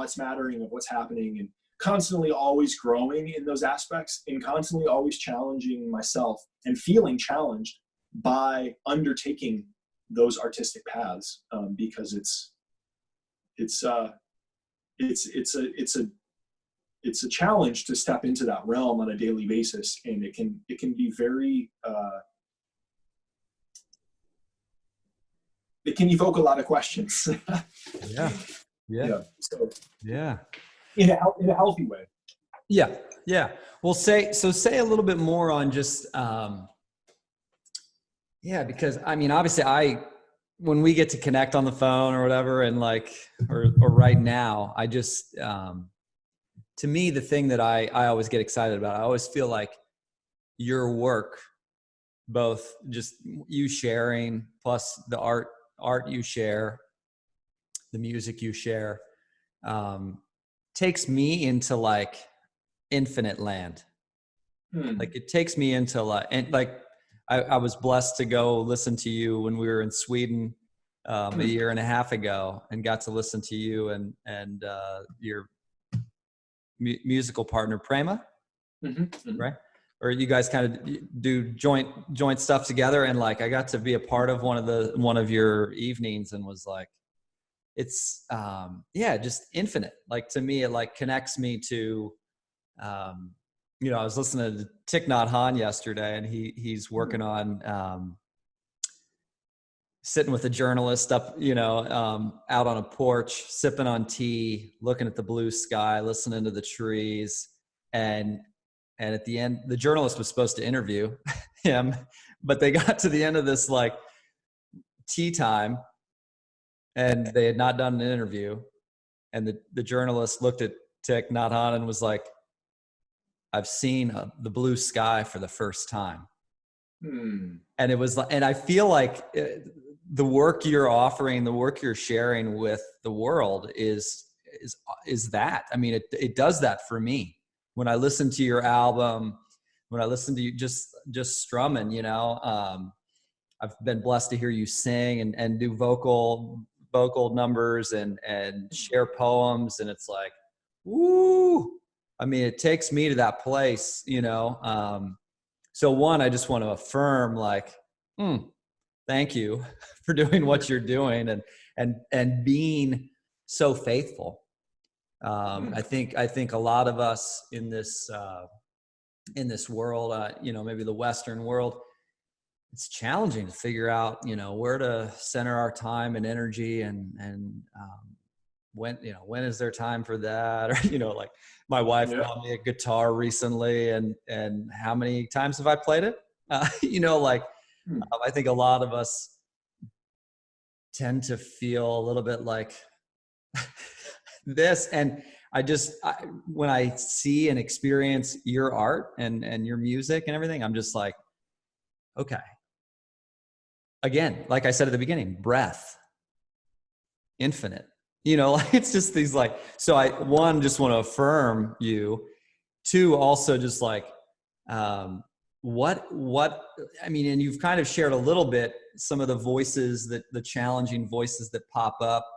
smattering of what's happening, and constantly always growing in those aspects, and constantly always challenging myself and feeling challenged by undertaking those artistic paths, because it's a challenge to step into that realm on a daily basis, and it can be very it can evoke a lot of questions. Yeah. So Yeah. in a healthy way. Yeah. Yeah. Well, say a little bit more on just, because I mean, obviously when we get to connect on the phone or whatever, and like, or right now, I just, to me, the thing that I always get excited about, I always feel like your work, both just you sharing plus the art you share, the music you share, takes me into like infinite land. Like it takes me into like, and like I was blessed to go listen to you when we were in Sweden a year and a half ago, and got to listen to you and your musical partner Prema, right? Or you guys kind of do joint stuff together, and like I got to be a part of one of your evenings, and was like, it's just infinite. Like to me, it like connects me to, I was listening to Thich Nhat Hanh yesterday, and he's working on sitting with a journalist up, out on a porch, sipping on tea, looking at the blue sky, listening to the trees. And at the end, the journalist was supposed to interview him, but they got to the end of this like tea time, and they had not done an interview. And the journalist looked at Thich Nhat Hanh and was like, "I've seen the blue sky for the first time." And it was, and I feel like the work you're offering, the work you're sharing with the world is that. I mean, it does that for me. When I listen to your album, when I listen to you just strumming, I've been blessed to hear you sing and do vocal numbers and share poems. And it's like, woo, I mean, it takes me to that place, so one, I just want to affirm like, thank you for doing what you're doing and being so faithful. I think a lot of us in this world, maybe the Western world, it's challenging to figure out, where to center our time and energy, and when is there time for that? Or, like my wife bought me a guitar recently, and how many times have I played it? I think a lot of us tend to feel a little bit like this. And when I see and experience your art and your music and everything, I'm just like, okay. Again, like I said at the beginning, breath, infinite, like it's just these like, so one, just want to affirm you. Two, also just like, what, I mean, and you've kind of shared a little bit, some of the voices the challenging voices that pop up,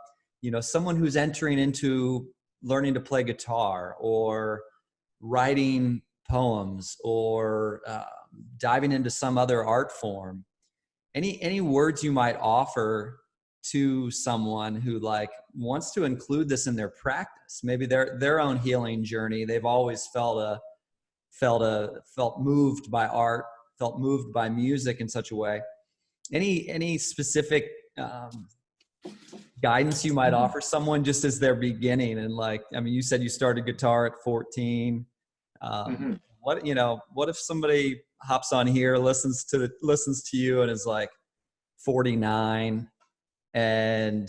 someone who's entering into learning to play guitar or writing poems or diving into some other art form. Any words you might offer to someone who like wants to include this in their practice, maybe their own healing journey? They've always felt moved by art, felt moved by music in such a way. Any specific guidance you might offer someone just as they're beginning? And like, I mean, you said you started guitar at 14. What if somebody hops on here, listens to you, and is like 49 and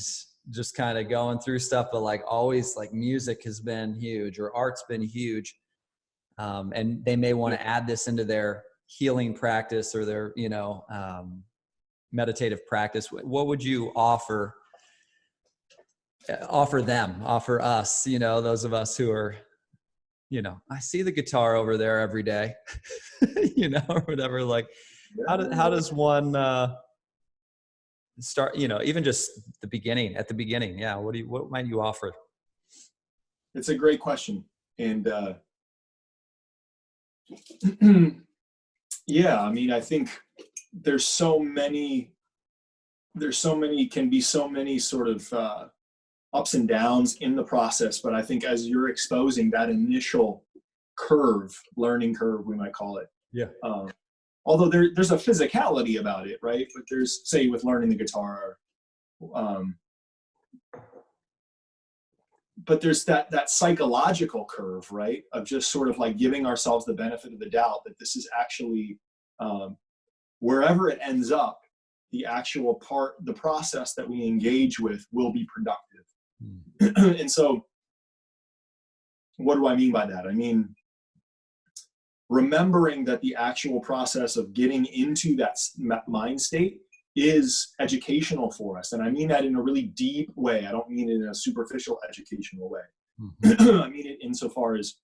just kind of going through stuff, but like always like music has been huge or art's been huge. And they may want to add this into their healing practice or their, meditative practice. What would you offer us, those of us who are, I see the guitar over there every day, or whatever, like how does one, start, even just at the beginning. Yeah. What might you offer? It's a great question. And, yeah, I mean, I think can be so many sort of ups and downs in the process. But I think as you're exposing that initial learning curve, we might call it. Yeah. Although there's a physicality about it, right? But there's, say, with learning the guitar, but there's that psychological curve, right? Of just sort of like giving ourselves the benefit of the doubt that this is actually, wherever it ends up, the process that we engage with will be productive. And so what do I mean by that? I mean, remembering that the actual process of getting into that mind state is educational for us. And I mean that in a really deep way. I don't mean it in a superficial educational way. I mean it insofar as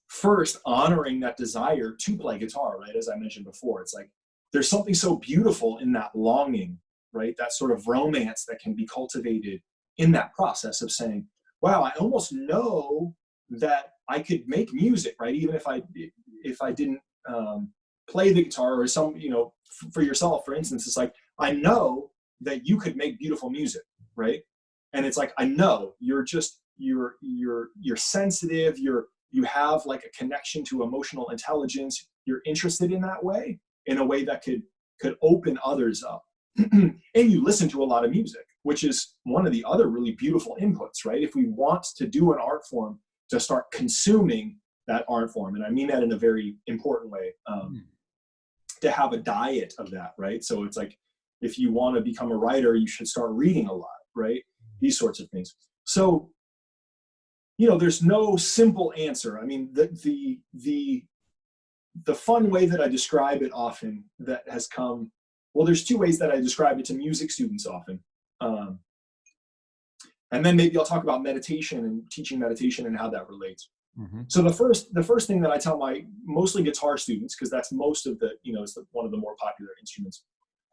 first honoring that desire to play guitar, right? As I mentioned before, it's like, there's something so beautiful in that longing, right? That sort of romance that can be cultivated in that process of saying, wow, I almost know that I could make music, right? Even if I didn't play the guitar, or for yourself, for instance, it's like, I know that you could make beautiful music, right? And it's like, I know you're sensitive, you have like a connection to emotional intelligence, you're interested in that way, in a way that could open others up. And you listen to a lot of music, which is one of the other really beautiful inputs, right? If we want to do an art form, to start consuming that art form, and I mean that in a very important way, to have a diet of that, right? So it's like, if you want to become a writer, you should start reading a lot, right? These sorts of things. So, there's no simple answer. I mean, the fun way that I describe it often that has come, well, there's two ways that I describe it to music students often. And then maybe I'll talk about meditation and teaching meditation and how that relates. So the first thing that I tell my mostly guitar students, because that's most of the, it's one of the more popular instruments.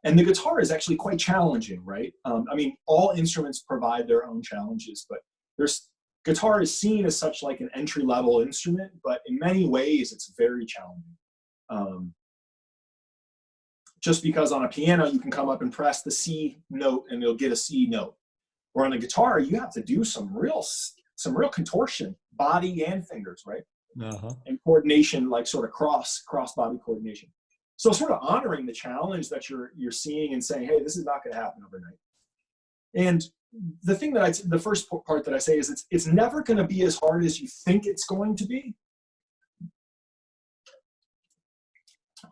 And the guitar is actually quite challenging, right? I mean, all instruments provide their own challenges, but guitar is seen as such like an entry-level instrument, but in many ways it's very challenging. Just because on a piano you can come up and press the C note and you'll get a C note. Or on a guitar, you have to do some real contortion, body and fingers, right? And coordination, like sort of cross body coordination. So sort of honoring the challenge that you're seeing and saying, hey, this is not going to happen overnight. And the thing the first part that I say is it's never going to be as hard as you think it's going to be,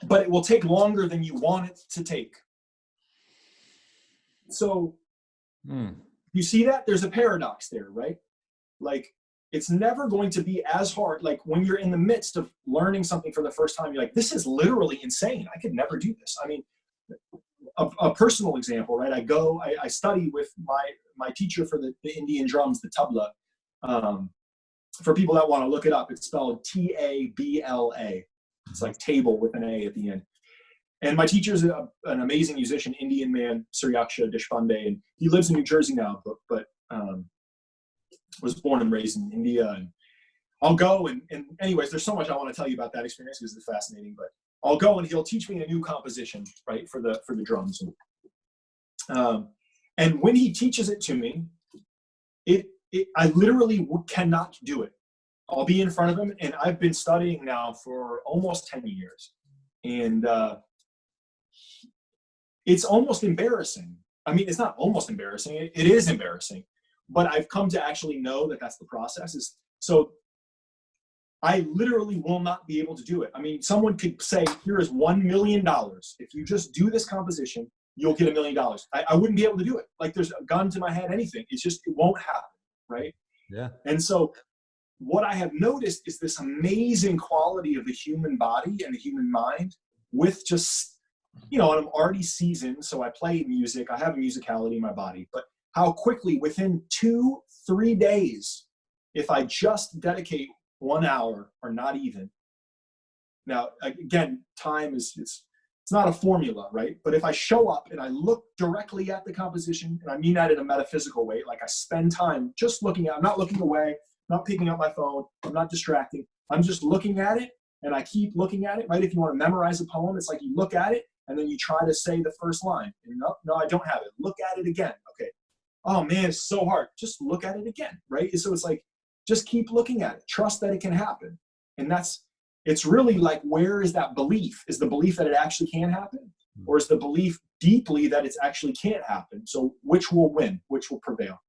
but it will take longer than you want it to take. So you see that? There's a paradox there, right? Like, it's never going to be as hard. Like when you're in the midst of learning something for the first time, you're like, this is literally insane. I could never do this. I mean, a personal example, right? I study with my teacher for the Indian drums, the tabla. For people that want to look it up, it's spelled T-A-B-L-A. It's like table with an A at the end. And my teacher is an amazing musician, Indian man, Suryaksha Deshpande, and he lives in New Jersey now, but was born and raised in India. And I'll go and anyways, there's so much I want to tell you about that experience because it's fascinating. But I'll go and he'll teach me a new composition, right, for the drums. And when he teaches it to me, I literally cannot do it. I'll be in front of him, and I've been studying now for almost 10 years, and it's almost embarrassing. I mean, it's not almost embarrassing. It is embarrassing. But I've come to actually know that that's the process. So I literally will not be able to do it. I mean, someone could say, here is $1 million. If you just do this composition, you'll get $1 million. I wouldn't be able to do it. Like there's a gun to my head, anything. It's just, it won't happen, right? Yeah. And so what I have noticed is this amazing quality of the human body and the human mind with just, and I'm already seasoned, so I play music. I have a musicality in my body, but how quickly within 2-3 days, if I just dedicate 1 hour or not even. Now, again, time it's not a formula, right? But if I show up and I look directly at the composition, and I mean that in a metaphysical way, like I spend time just looking at, I'm not looking away, not picking up my phone, I'm not distracting. I'm just looking at it and I keep looking at it, right? If you want to memorize a poem, it's like you look at it and then you try to say the first line. And no, I don't have it. Look at it again. Okay. Oh man, it's so hard. Just look at it again, right? So it's like, just keep looking at it. Trust that it can happen. And it's really like, where is that belief? Is the belief that it actually can happen? Or is the belief deeply that it actually can't happen? So which will win? Which will prevail?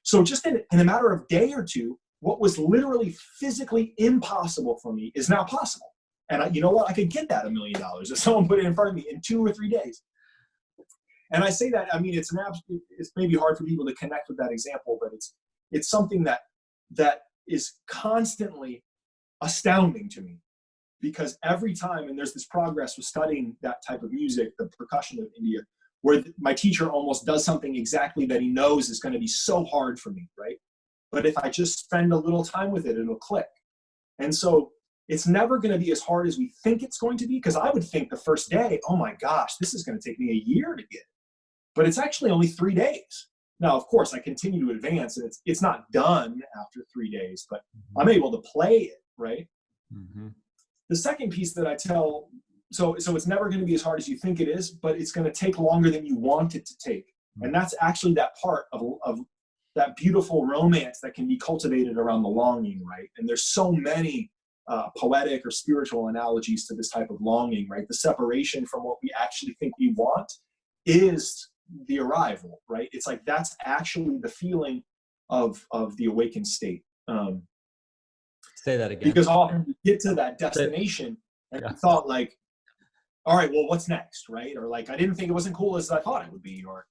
So just in a matter of day or two, what was literally physically impossible for me is now possible. And you know what? I could get that $1 million if someone put it in front of me in 2 or 3 days. And I say that, I mean, it's maybe hard for people to connect with that example, but it's something that is constantly astounding to me, because every time, and there's this progress with studying that type of music, the percussion of India, where my teacher almost does something exactly that he knows is going to be so hard for me, right? But if I just spend a little time with it, it'll click. And so it's never going to be as hard as we think it's going to be, because I would think the first day, oh my gosh, this is going to take me a year to get. But it's actually only 3 days. Now, of course, I continue to advance, and it's not done after 3 days, but I'm able to play it, right? Mm-hmm. The second piece that I tell, so it's never going to be as hard as you think it is, but it's going to take longer than you want it to take. Mm-hmm. And that's actually that part of that beautiful romance that can be cultivated around the longing, right? And there's so many poetic or spiritual analogies to this type of longing, right? The separation from what we actually think we want is the arrival, right? It's like that's actually the feeling of the awakened state. Say that again. Because often we get to that destination and we thought like, all right, well, what's next, right? Or like, I didn't think it wasn't cool as I thought it would be. Or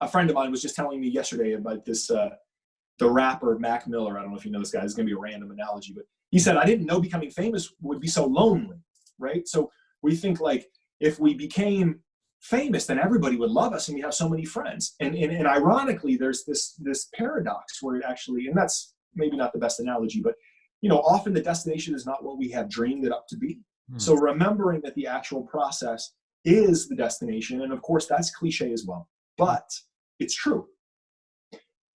a friend of mine was just telling me yesterday about this, the rapper Mac Miller. I don't know if you know this guy. This is going to be a random analogy, but he said, I didn't know becoming famous would be so lonely, right? So we think like, if we became famous, then everybody would love us and we have so many friends. And ironically, there's this paradox where it actually, and that's maybe not the best analogy, but often the destination is not what we have dreamed it up to be. So remembering that the actual process is the destination, and of course that's cliche as well, but it's true.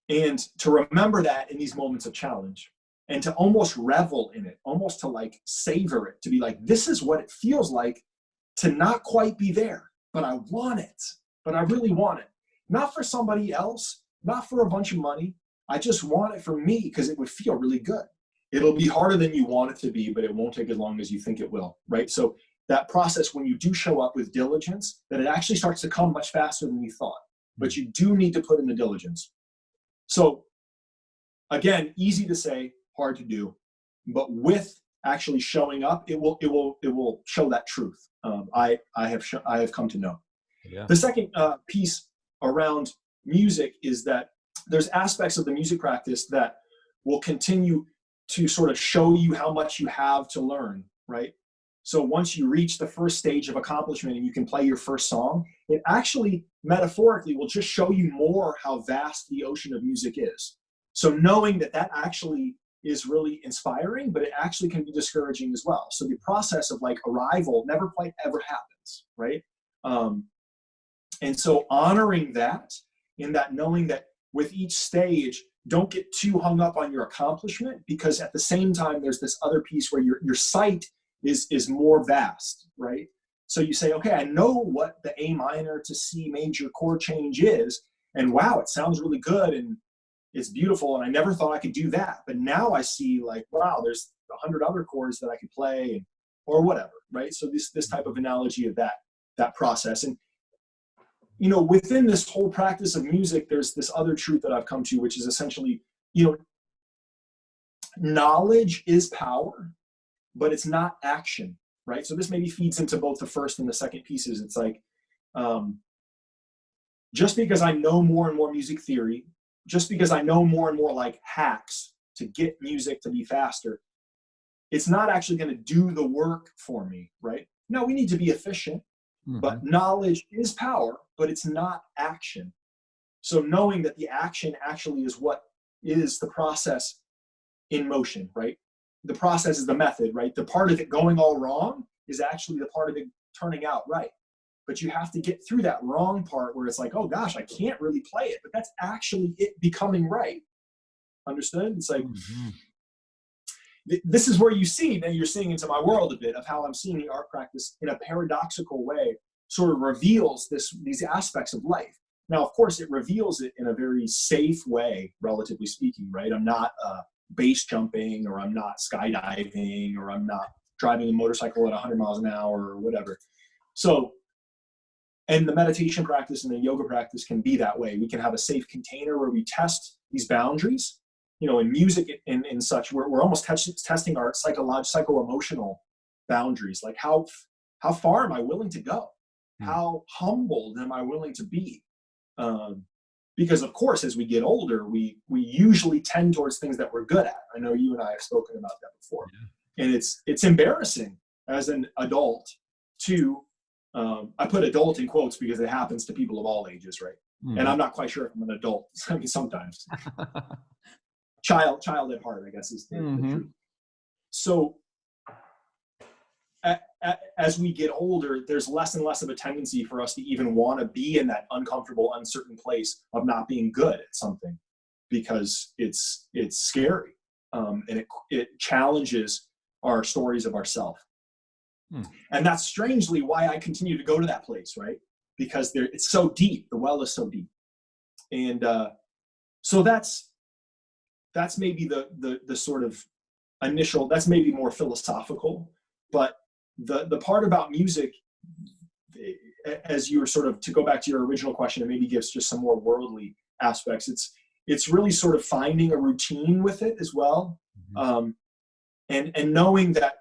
And to remember that in these moments of challenge, and to almost revel in it, almost to like savor it, to be like, this is what it feels like to not quite be there, but I want it, but I really want it. Not for somebody else, not for a bunch of money. I just want it for me because it would feel really good. It'll be harder than you want it to be, but it won't take as long as you think it will, right? So that process, when you do show up with diligence, that it actually starts to come much faster than you thought, but you do need to put in the diligence. So again, easy to say, hard to do, but with actually showing up, it will show that truth. I have come to know. Yeah. The second piece around music is that there's aspects of the music practice that will continue to sort of show you how much you have to learn, right? So once you reach the first stage of accomplishment and you can play your first song, it actually metaphorically will just show you more how vast the ocean of music is. So knowing that actually is really inspiring, but it actually can be discouraging as well. So the process of like arrival never quite ever happens, right? And so honoring that, in that knowing that with each stage, don't get too hung up on your accomplishment, because at the same time, there's this other piece where your sight is more vast, right? So you say, okay, I know what the A minor to C major chord change is, and wow, it sounds really good, and it's beautiful, and I never thought I could do that. But now I see like, wow, there's 100 other chords that I could play, or whatever, right? So this type of analogy of that process. And within this whole practice of music, there's this other truth that I've come to, which is essentially, knowledge is power, but it's not action, right? So this maybe feeds into both the first and the second pieces. It's like, just because I know more and more music theory, just because I know more and more like hacks to get music to be faster, it's not actually going to do the work for me, right? No, we need to be efficient, but knowledge is power, but it's not action. So knowing that the action actually is what is the process in motion, right? The process is the method, right? The part of it going all wrong is actually the part of it turning out right. But you have to get through that wrong part where it's like, oh gosh, I can't really play it, but that's actually it becoming right. Understood? It's like, this is where you see, now you're seeing into my world a bit of how I'm seeing the art practice in a paradoxical way, sort of reveals these aspects of life. Now, of course, it reveals it in a very safe way, relatively speaking, right? I'm not base jumping, or I'm not skydiving, or I'm not driving a motorcycle at 100 miles an hour or whatever. So, and the meditation practice and the yoga practice can be that way. We can have a safe container where we test these boundaries. You know, in music and such, we're almost testing our psycho-emotional boundaries. Like how far am I willing to go? How humbled am I willing to be? Because of course, as we get older, we usually tend towards things that we're good at. I know you and I have spoken about that before. Yeah. And it's embarrassing as an adult to, I put adult in quotes because it happens to people of all ages, right? And I'm not quite sure if I'm an adult. I mean, sometimes. Child at heart, I guess, is the truth. So as we get older, there's less and less of a tendency for us to even want to be in that uncomfortable, uncertain place of not being good at something, because it's scary, and it challenges our stories of ourself. And that's strangely why I continue to go to that place, right? Because it's so deep. The well is so deep, and so that's maybe the sort of initial. That's maybe more philosophical, but the part about music, as you were sort of, to go back to your original question, and maybe gives just some more worldly aspects, it's really sort of finding a routine with it as well, and knowing that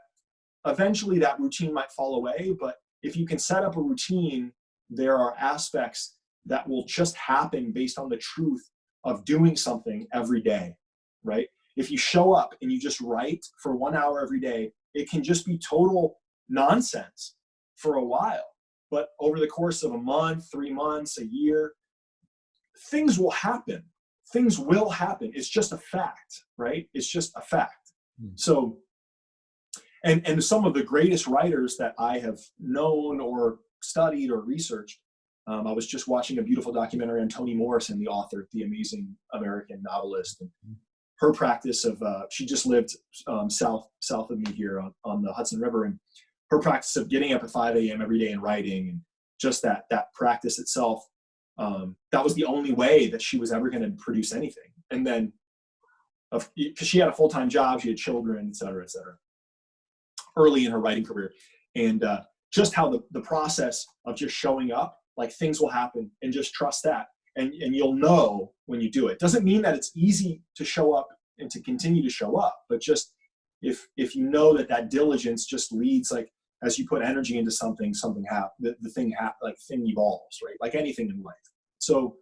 eventually that routine might fall away, but if you can set up a routine, there are aspects that will just happen based on the truth of doing something every day, right? If you show up and you just write for 1 hour every day, it can just be total nonsense for a while. But over the course of a month, 3 months, a year, things will happen. Things will happen. It's just a fact, right? It's just a fact. So, and some of the greatest writers that I have known or studied or researched, I was just watching a beautiful documentary on Toni Morrison, the author, the amazing American novelist, and her practice of, she just lived south of me here on the Hudson River, and her practice of getting up at 5 a.m. every day and writing, and just that practice itself, that was the only way that she was ever going to produce anything. And then, because she had a full-time job, she had children, et cetera, early in her writing career. And just how the process of just showing up, like things will happen, and just trust that. And you'll know when you do it. Doesn't mean that it's easy to show up and to continue to show up, but just if you know that diligence just leads, like as you put energy into something happens, the thing evolves, right? Like anything in life. So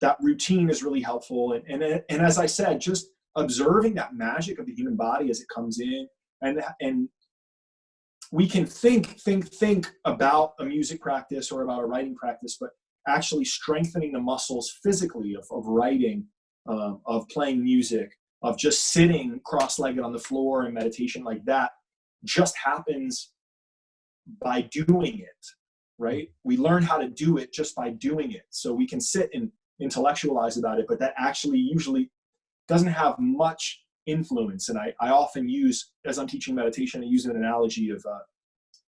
that routine is really helpful. And as I said, just observing that magic of the human body as it comes in, and we can think about a music practice or about a writing practice, but actually strengthening the muscles physically of writing, of playing music, of just sitting cross-legged on the floor in meditation, like that just happens by doing it, right? We learn how to do it just by doing it. So we can sit and intellectualize about it, but that actually usually doesn't have much influence. And I often use, as I'm teaching meditation, I use an analogy of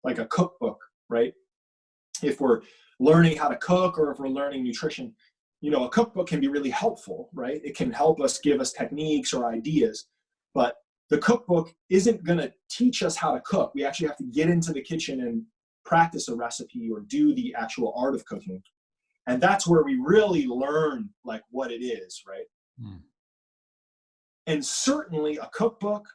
like a cookbook, right? If we're learning how to cook, or if we're learning nutrition, a cookbook can be really helpful, right? It can help us, give us techniques or ideas, but the cookbook isn't going to teach us how to cook. We actually have to get into the kitchen and practice a recipe or do the actual art of cooking. And that's where we really learn like what it is, right? And certainly a cookbook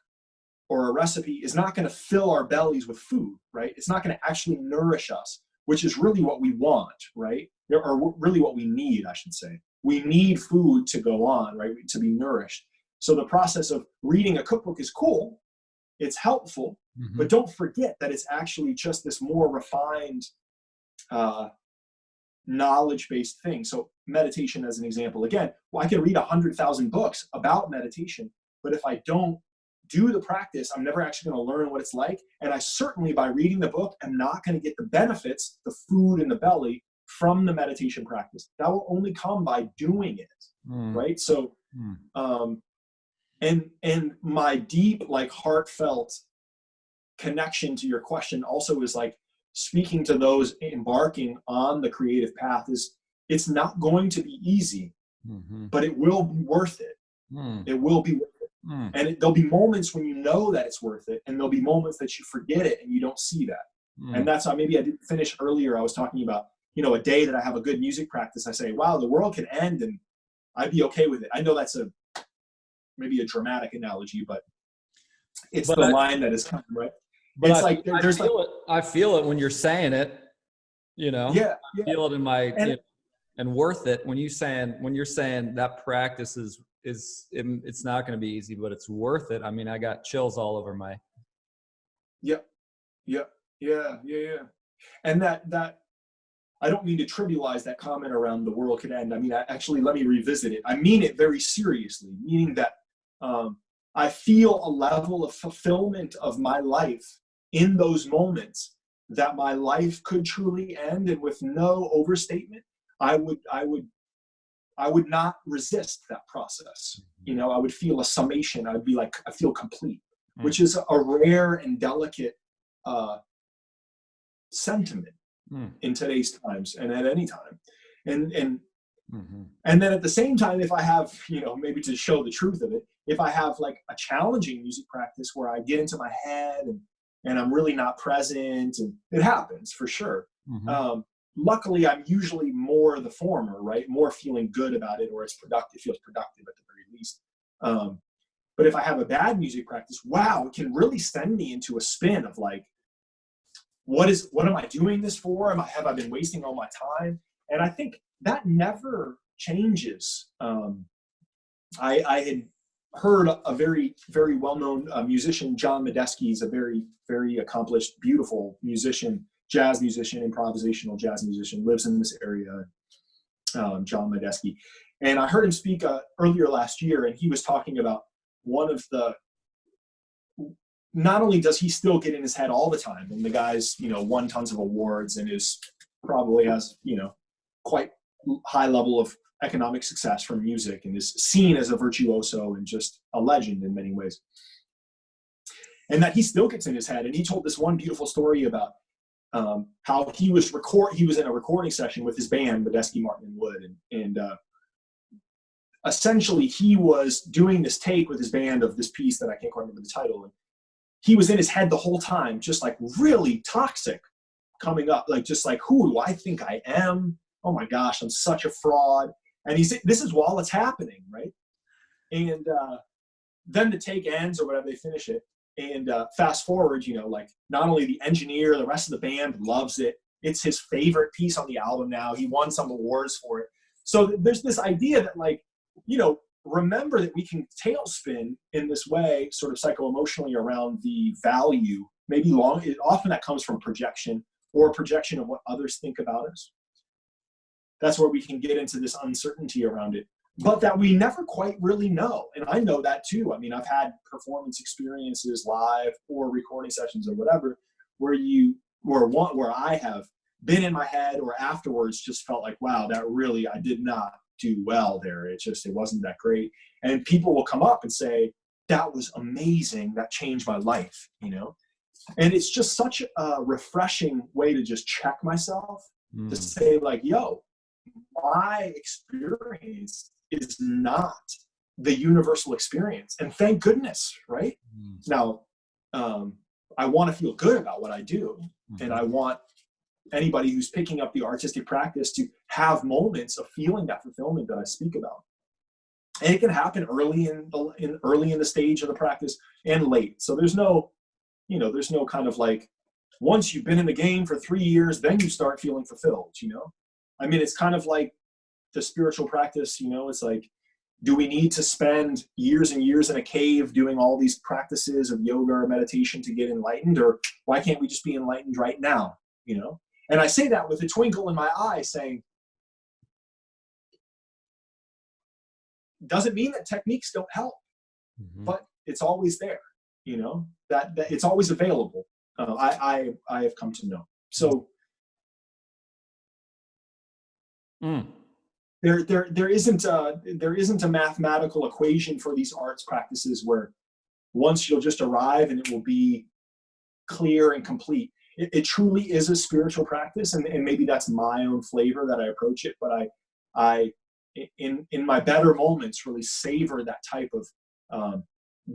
or a recipe is not going to fill our bellies with food, right? It's not going to actually nourish us, which is really what we want, right? Or really what we need, I should say. We need food to go on, right? To be nourished. So the process of reading a cookbook is cool. It's helpful, but don't forget that it's actually just this more refined, knowledge-based thing. So meditation as an example, again, well, I can read 100,000 books about meditation, but if I don't do the practice, I'm never actually going to learn what it's like. And I certainly, by reading the book, am not going to get the benefits, the food in the belly from the meditation practice. That will only come by doing it, right? So, and my deep, like, heartfelt connection to your question also is like speaking to those embarking on the creative path is, it's not going to be easy, but it will be worth it. It will be worth it. And there'll be moments when you know that it's worth it, and there'll be moments that you forget it and you don't see that. And that's how, maybe I didn't finish earlier, I was talking about, you know, a day that I have a good music practice, I say, wow, the world can end and I'd be okay with it. I know that's maybe a dramatic analogy, but it's the line that is coming, right? But it's I feel it when you're saying it, you know. I feel it in my, and worth it when you're saying that practice is it's not going to be easy, but it's worth it. I mean, I got chills all over my. Yeah. And that I don't mean to trivialize that comment around the world could end. I mean, actually, let me revisit it. I mean it very seriously, meaning that I feel a level of fulfillment of my life in those moments that my life could truly end, and with no overstatement, I would not resist that process. You know, I would feel a summation. I'd be like, I feel complete, which is a rare and delicate sentiment in today's times and at any time. And then at the same time, if I have, you know, maybe to show the truth of it, if I have like a challenging music practice where I get into my head and I'm really not present, and it happens for sure. Luckily, I'm usually more the former, right? More feeling good about it, or it's productive, feels productive at the very least. But if I have a bad music practice, wow, it can really send me into a spin of like, what am I doing this for? Have I been wasting all my time? And I think that never changes. I had heard a very, very well-known musician, John Medeski. Is a very, very accomplished, beautiful musician, jazz musician, improvisational jazz musician, lives in this area, John Medeski. And I heard him speak earlier last year, and he was talking about one of the, not only does he still get in his head all the time, and the guy's, you know, won tons of awards and is probably has, you know, quite high level of economic success from music and is seen as a virtuoso and just a legend in many ways. And that he still gets in his head. And he told this one beautiful story about how he was in a recording session with his band, Medeski, Martin and Wood, and essentially he was doing this take with his band of this piece that I can't quite remember the title. And he was in his head the whole time, just like really toxic, coming up, like just like, who do I think I am? Oh my gosh, I'm such a fraud. And this is while it's happening, right? And then the take ends or whatever, they finish it. And fast forward, you know, like not only the engineer, the rest of the band loves it. It's his favorite piece on the album now. He won some awards for it. So there's this idea that, like, you know, remember that we can tailspin in this way, sort of psycho-emotionally, around the value, maybe often that comes from projection, or projection of what others think about us. That's where we can get into this uncertainty around it, but that we never quite really know. And I know that too. I mean, I've had performance experiences live or recording sessions or whatever, where I have been in my head or afterwards just felt like, wow, that really, I did not do well there. It wasn't that great. And people will come up and say, that was amazing. That changed my life, you know? And it's just such a refreshing way to just check myself, to say like, yo, my experience is not the universal experience. And thank goodness, right? Now, I want to feel good about what I do. And I want anybody who's picking up the artistic practice to have moments of feeling that fulfillment that I speak about. And it can happen early in the stage of the practice and late. So there's no, there's no kind of like, once you've been in the game for 3 years, then you start feeling fulfilled, I mean, it's kind of like the spiritual practice, it's like, do we need to spend years and years in a cave doing all these practices of yoga or meditation to get enlightened? Or why can't we just be enlightened right now? And I say that with a twinkle in my eye, saying, doesn't mean that techniques don't help, but it's always there, that it's always available. I have come to know. So there isn't a mathematical equation for these arts practices where once you'll just arrive and it will be clear and complete. It truly is a spiritual practice, and maybe that's my own flavor that I approach it, but I in my better moments really savor that type of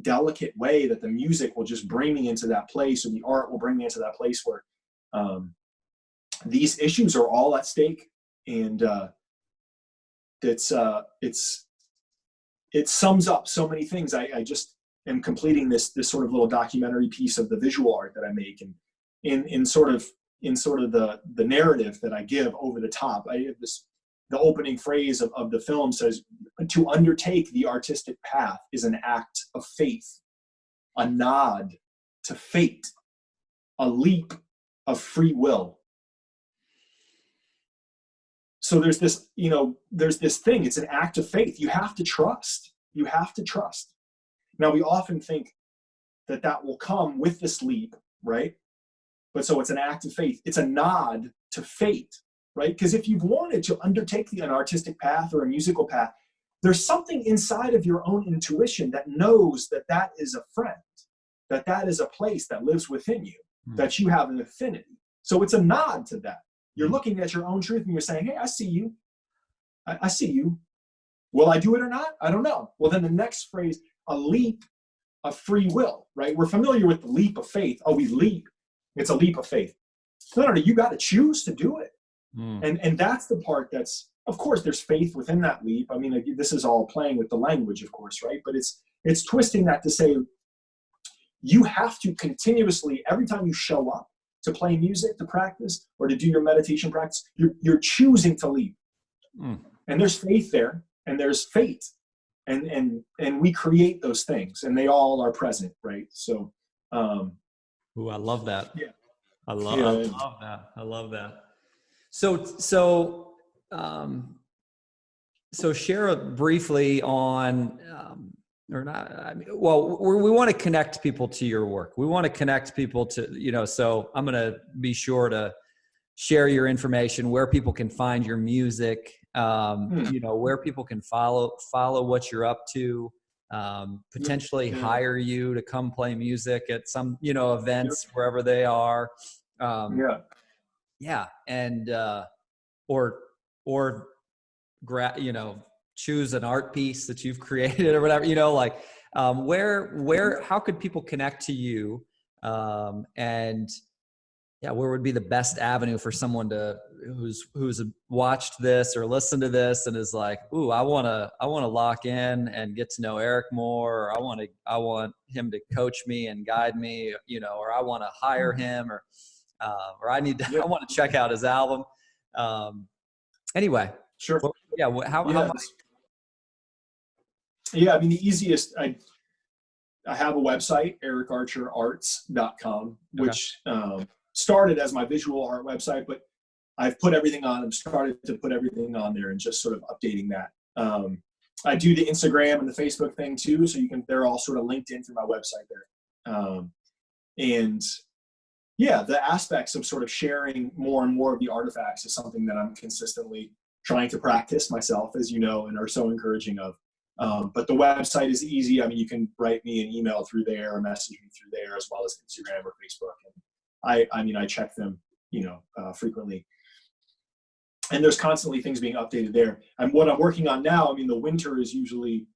delicate way that the music will just bring me into that place, or the art will bring me into that place where these issues are all at stake. And it sums up so many things. I just am completing this sort of little documentary piece of the visual art that I make, and in sort of the narrative that I give over the top. The opening phrase of the film says, to undertake the artistic path is an act of faith, a nod to fate, a leap of free will. So there's this thing, it's an act of faith. You have to trust. Now, we often think that will come with this leap, right? But so it's an act of faith. It's a nod to fate, right? Because if you've wanted to undertake an artistic path or a musical path, there's something inside of your own intuition that knows that is a friend, that is a place that lives within you, that you have an affinity. So it's a nod to that. You're looking at your own truth and you're saying, hey, I see you. I see you. Will I do it or not? I don't know. Well, then the next phrase, a leap of free will, right? We're familiar with the leap of faith. Oh, we leap. It's a leap of faith. No, you got to choose to do it. And that's the part that's, of course, there's faith within that leap. I mean, this is all playing with the language, of course, right? But it's twisting that to say you have to continuously, every time you show up to play music, to practice, or to do your meditation practice, you're choosing to leap. And there's faith there, and there's fate. And we create those things, and they all are present, right? So ooh, I love that. Yeah. I love that. So share briefly on, or not, I mean, well, we want to connect people to your work. We want to connect people to, so I'm going to be sure to share your information, where people can find your music, where people can follow what you're up to, potentially hire you to come play music at some, events, wherever they are. And, or choose an art piece that you've created or whatever, how could people connect to you? Where would be the best avenue for someone who's watched this or listened to this and is like, ooh, I want to lock in and get to know Eric more, or I want him to coach me and guide me, or I want to hire him, or I want to check out his album. Anyway. Sure. Well, how Yeah, I mean, the easiest, I have a website, ericarcherarts.com, which started as my visual art website, but I've put everything on. I've started to put everything on there and just sort of updating that. I do the Instagram and the Facebook thing too, so they're all sort of linked in through my website there. And yeah, the aspects of sort of sharing more and more of the artifacts is something that I'm consistently trying to practice myself, as you know, and are so encouraging of. But the website is easy. I mean, you can write me an email through there or message me through there, as well as Instagram or Facebook. And I check them, frequently. And there's constantly things being updated there. And what I'm working on now, I mean, the winter is usually,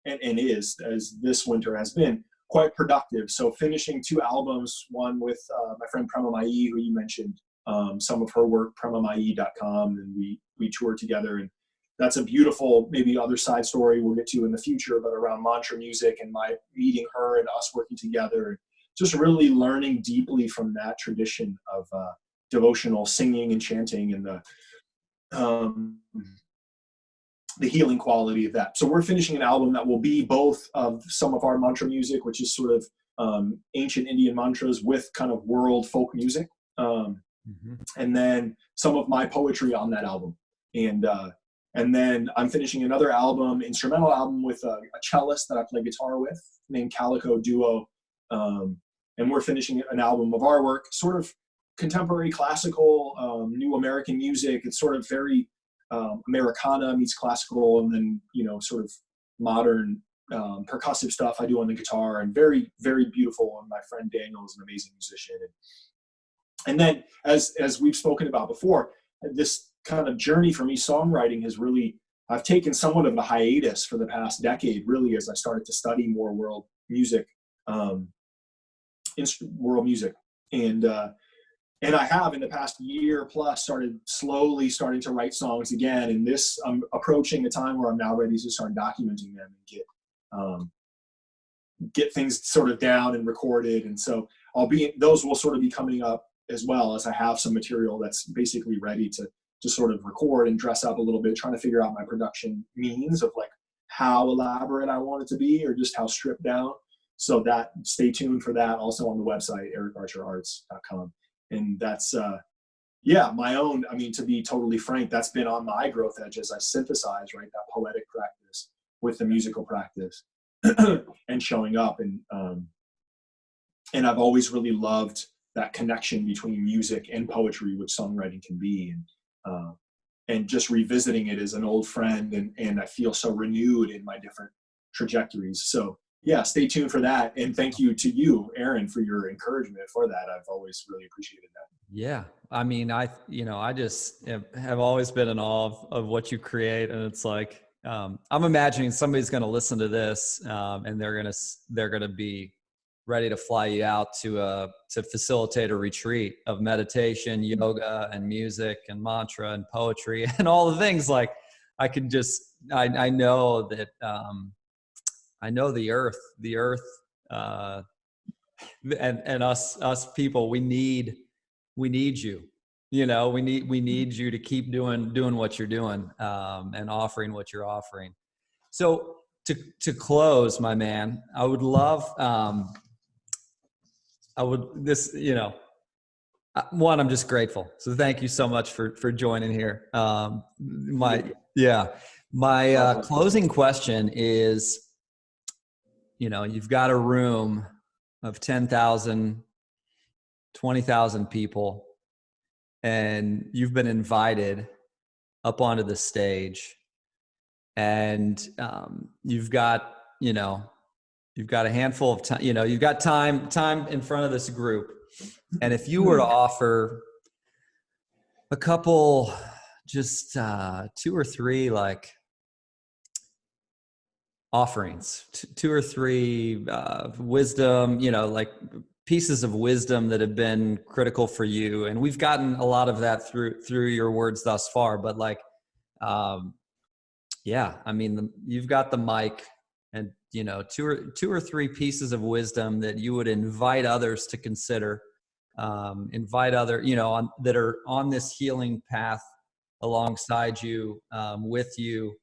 and is, as this winter has been, quite productive. So finishing 2 albums, one with my friend Prema Mai, who you mentioned, some of her work, premamai.com, and we toured together. And that's a beautiful, maybe other side story we'll get to in the future, but around mantra music and my meeting her and us working together, just really learning deeply from that tradition of devotional singing and chanting, and the healing quality of that. So we're finishing an album that will be both of some of our mantra music, which is sort of ancient Indian mantras with kind of world folk music. And then some of my poetry on that album. And then I'm finishing another album, instrumental album, with a cellist that I play guitar with named Calico Duo. And we're finishing an album of our work, sort of contemporary classical, new American music. It's sort of very Americana meets classical, and then, you know, sort of modern percussive stuff I do on the guitar, and very, very beautiful. And my friend Daniel is an amazing musician. And then, as we've spoken about before, this kind of journey for me, songwriting, has really, I've taken somewhat of a hiatus for the past decade, really, as I started to study more world music, and I have, in the past year plus, starting to write songs again. And this, I'm approaching a time where I'm now ready to start documenting them and get things sort of down and recorded. And so those will sort of be coming up, as well as I have some material that's basically ready to sort of record and dress up a little bit, trying to figure out my production means of like how elaborate I want it to be, or just how stripped down. So that, stay tuned for that, also on the website, ericarcherarts.com. And that's, my own, I mean, to be totally frank, that's been on my growth edge as I synthesize, right, that poetic practice with the musical practice and showing up. And I've always really loved that connection between music and poetry, which songwriting can be. And just revisiting it as an old friend, and I feel so renewed in my different trajectories. So yeah, stay tuned for that. And thank you to you, Aaron, for your encouragement for that. I've always really appreciated that. Yeah. I mean, I just have always been in awe of what you create. And it's like, I'm imagining somebody's going to listen to this, and they're going to be ready to fly you out to facilitate a retreat of meditation, yoga, and music, and mantra, and poetry, and all the things. Like, I can just, I know that, I know the earth, and us people, we need you. You know, we need you to keep doing what you're doing, and offering what you're offering. So to close, my man, I would love, one, I'm just grateful. So thank you so much for joining here. My closing question is, you've got a room of 10,000, 20,000 people, and you've been invited up onto the stage, and you've got a handful of time, you've got time in front of this group. And if you were to offer a couple, just 2 or 3 like offerings, 2 or 3 wisdom, like pieces of wisdom that have been critical for you. And we've gotten a lot of that through your words thus far, but like, you've got the mic, and 2 or 3 pieces of wisdom that you would invite others to consider, invite other, that are on this healing path alongside you, with you.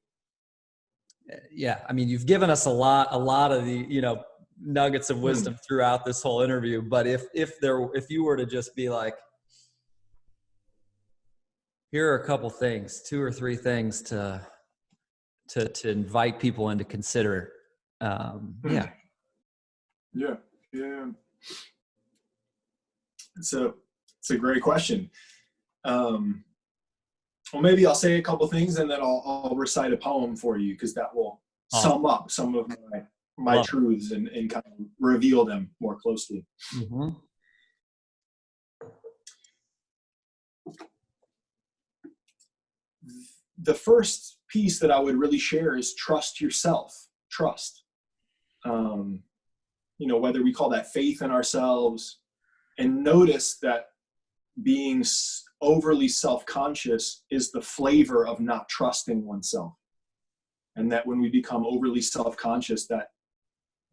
Yeah. I mean, you've given us a lot of the, nuggets of wisdom throughout this whole interview. But if you were to just be like, here are a couple things, 2 or 3 things to invite people in to consider. Yeah. It's a great question. Well, maybe I'll say a couple things, and then I'll recite a poem for you, because that will sum up some of my truths and kind of reveal them more closely. Mm-hmm. The first piece that I would really share is trust yourself. Trust. Whether we call that faith in ourselves, and notice that being overly self-conscious is the flavor of not trusting oneself. And that when we become overly self-conscious,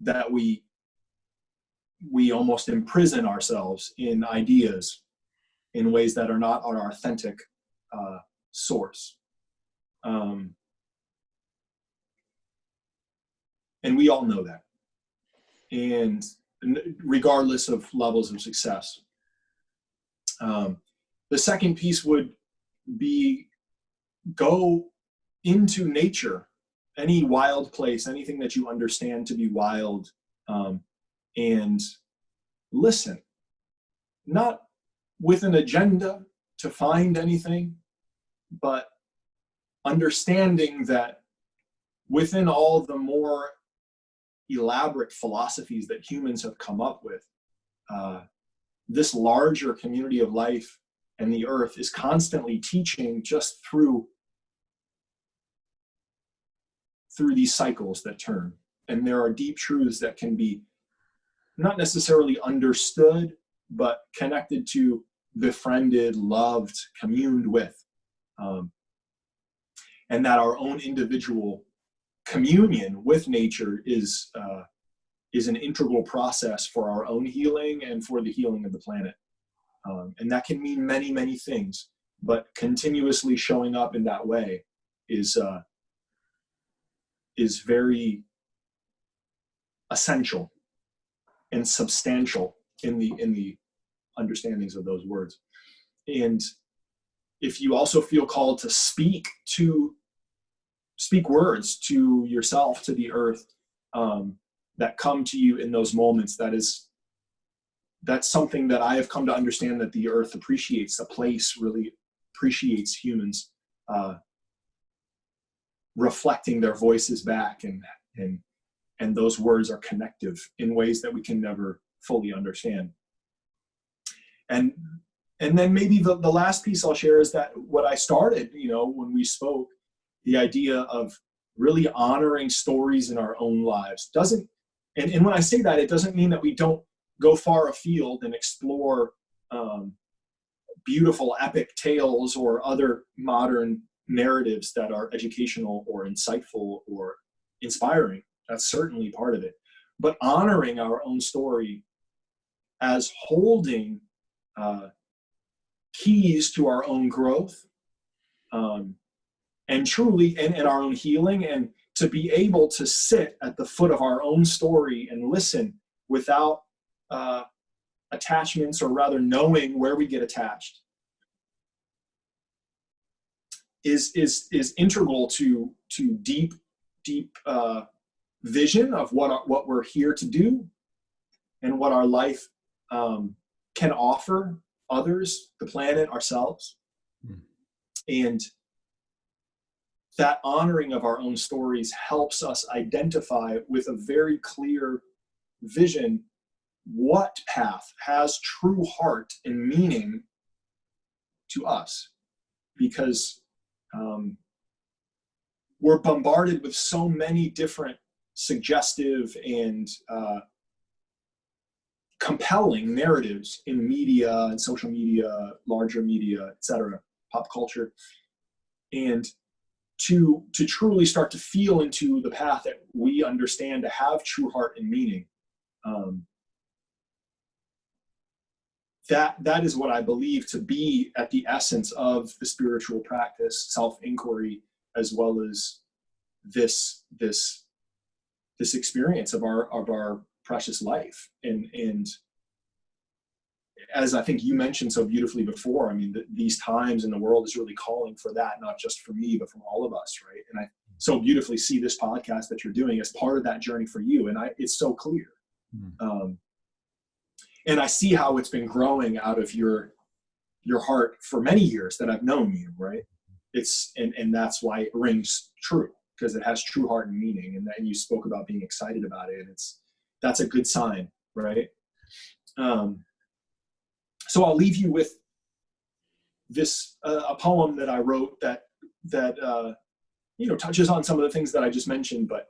that we almost imprison ourselves in ideas in ways that are not our authentic source. And we all know that. And regardless of levels of success. The second piece would be go into nature, any wild place, anything that you understand to be wild, and listen, not with an agenda to find anything, but understanding that within all the more elaborate philosophies that humans have come up with, this larger community of life and the earth is constantly teaching just through these cycles that turn. And there are deep truths that can be not necessarily understood, but connected to, befriended, loved, communed with. And that our own individual communion with nature is an integral process for our own healing and for the healing of the planet. And that can mean many, many things, but continuously showing up in that way is very essential and substantial in the understandings of those words. And if you also feel called to speak words to yourself, to the earth, that come to you in those moments, that's something that I have come to understand, that the earth appreciates. The place really appreciates humans reflecting their voices back, and those words are connective in ways that we can never fully understand. And then maybe the last piece I'll share is that what I started, when we spoke, the idea of really honoring stories in our own lives and when I say that, it doesn't mean that we don't go far afield and explore beautiful epic tales or other modern narratives that are educational or insightful or inspiring. That's certainly part of it. But honoring our own story as holding keys to our own growth, and truly in our own healing, and to be able to sit at the foot of our own story and listen without attachments, or rather knowing where we get attached, is integral to deep vision of what we're here to do and what our life can offer others, the planet, ourselves. And that honoring of our own stories helps us identify with a very clear vision what path has true heart and meaning to us. Because we're bombarded with so many different suggestive and compelling narratives in media and social media, larger media, etc., pop culture. And to truly start to feel into the path that we understand to have true heart and meaning, that is what I believe to be at the essence of the spiritual practice, self-inquiry, as well as this experience of our precious life. And as I think you mentioned so beautifully before, I mean, these times in the world is really calling for that, not just for me, but from all of us, right? And I so beautifully see this podcast that you're doing as part of that journey for you, and it's so clear. And I see how it's been growing out of your heart for many years that I've known you, right? And that's why it rings true, because it has true heart and meaning. And you spoke about being excited about it. And that's a good sign, right? So I'll leave you with this, a poem that I wrote that touches on some of the things that I just mentioned, but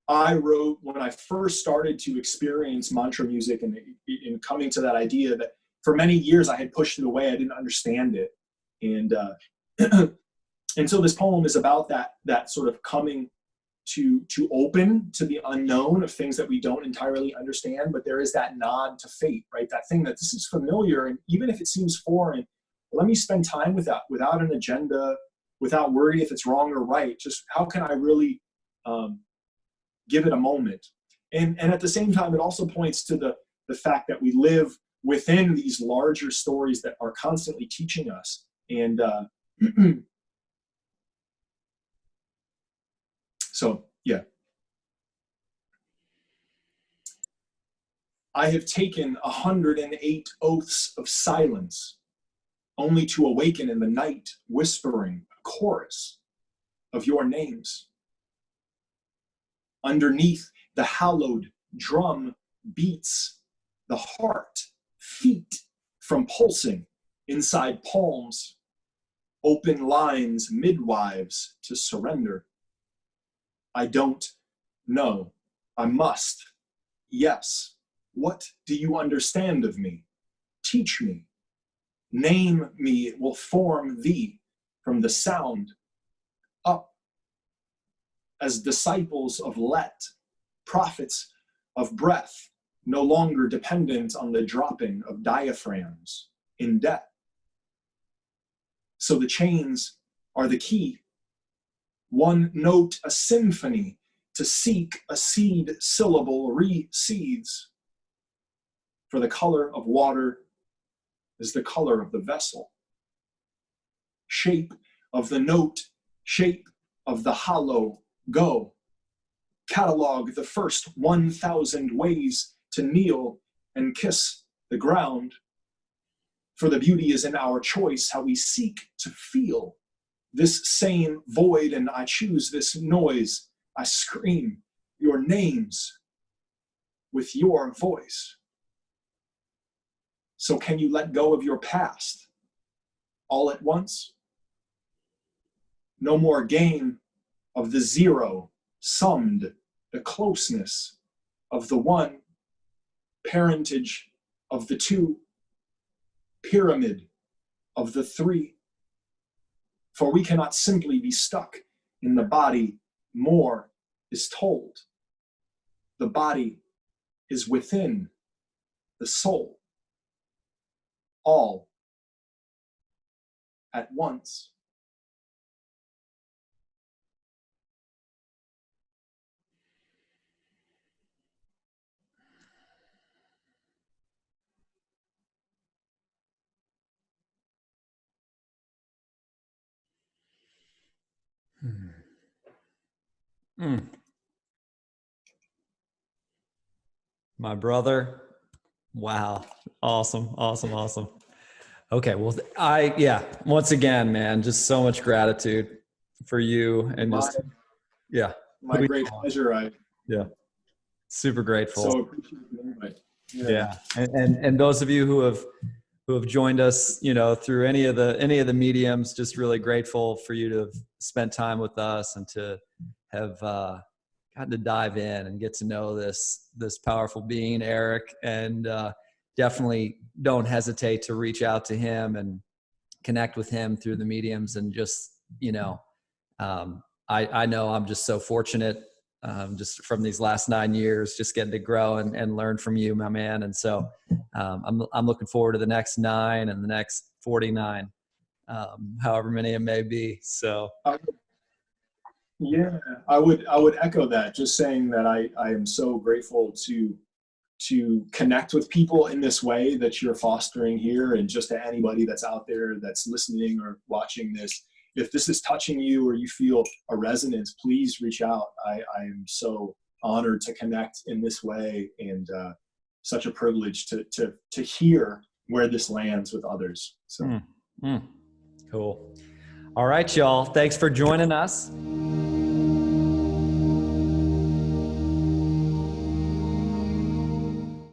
I wrote when I first started to experience mantra music and in coming to that idea that for many years I had pushed it away. I didn't understand it. And, and so this poem is about that sort of coming to open to the unknown of things that we don't entirely understand, but there is that nod to fate, right? That thing that this is familiar, and even if it seems foreign, let me spend time with that without an agenda, without worry if it's wrong or right. Just how can I really give it a moment? And at the same time, it also points to the fact that we live within these larger stories that are constantly teaching us. And so, yeah. I have taken 108 oaths of silence, only to awaken in the night, whispering a chorus of your names. Underneath the hallowed drum beats the heart, feet from pulsing inside palms, open lines, midwives to surrender. I don't know. I must. Yes. What do you understand of me? Teach me. Name me, it will form thee from the sound up. As disciples of let, prophets of breath, no longer dependent on the dropping of diaphragms in debt. So the chains are the key. One note, a symphony, to seek a seed syllable reseeds. For the color of water is the color of the vessel. Shape of the note, shape of the hollow, go. Catalog the first 1,000 ways to kneel and kiss the ground. For the beauty is in our choice, how we seek to feel this same void, and I choose this noise. I scream your names with your voice. So can you let go of your past all at once? No more game of the zero summed, the closeness of the one, parentage of the two, pyramid of the three. For we cannot simply be stuck in the body. More is told. The body is within the soul. All at once. My brother. Wow. Awesome. Awesome. Awesome. Okay. Well, once again, man, just so much gratitude for you and My great pleasure. Yeah. Super grateful. So appreciate the invite. Yeah. And those of you who have joined us, through any of the mediums, just really grateful for you to have spent time with us and to have gotten to dive in and get to know this powerful being, Eric. And definitely don't hesitate to reach out to him and connect with him through the mediums. And just, I know I'm just so fortunate, just from these last 9 years, just getting to grow and learn from you, my man. And so I'm looking forward to the next 9 and the next 49, however many it may be. So yeah, I would echo that. Just saying that I am so grateful to connect with people in this way that you're fostering here, and just to anybody that's out there that's listening or watching this. If this is touching you or you feel a resonance, please reach out. I am so honored to connect in this way, and such a privilege to hear where this lands with others. So cool. All right, y'all. Thanks for joining us.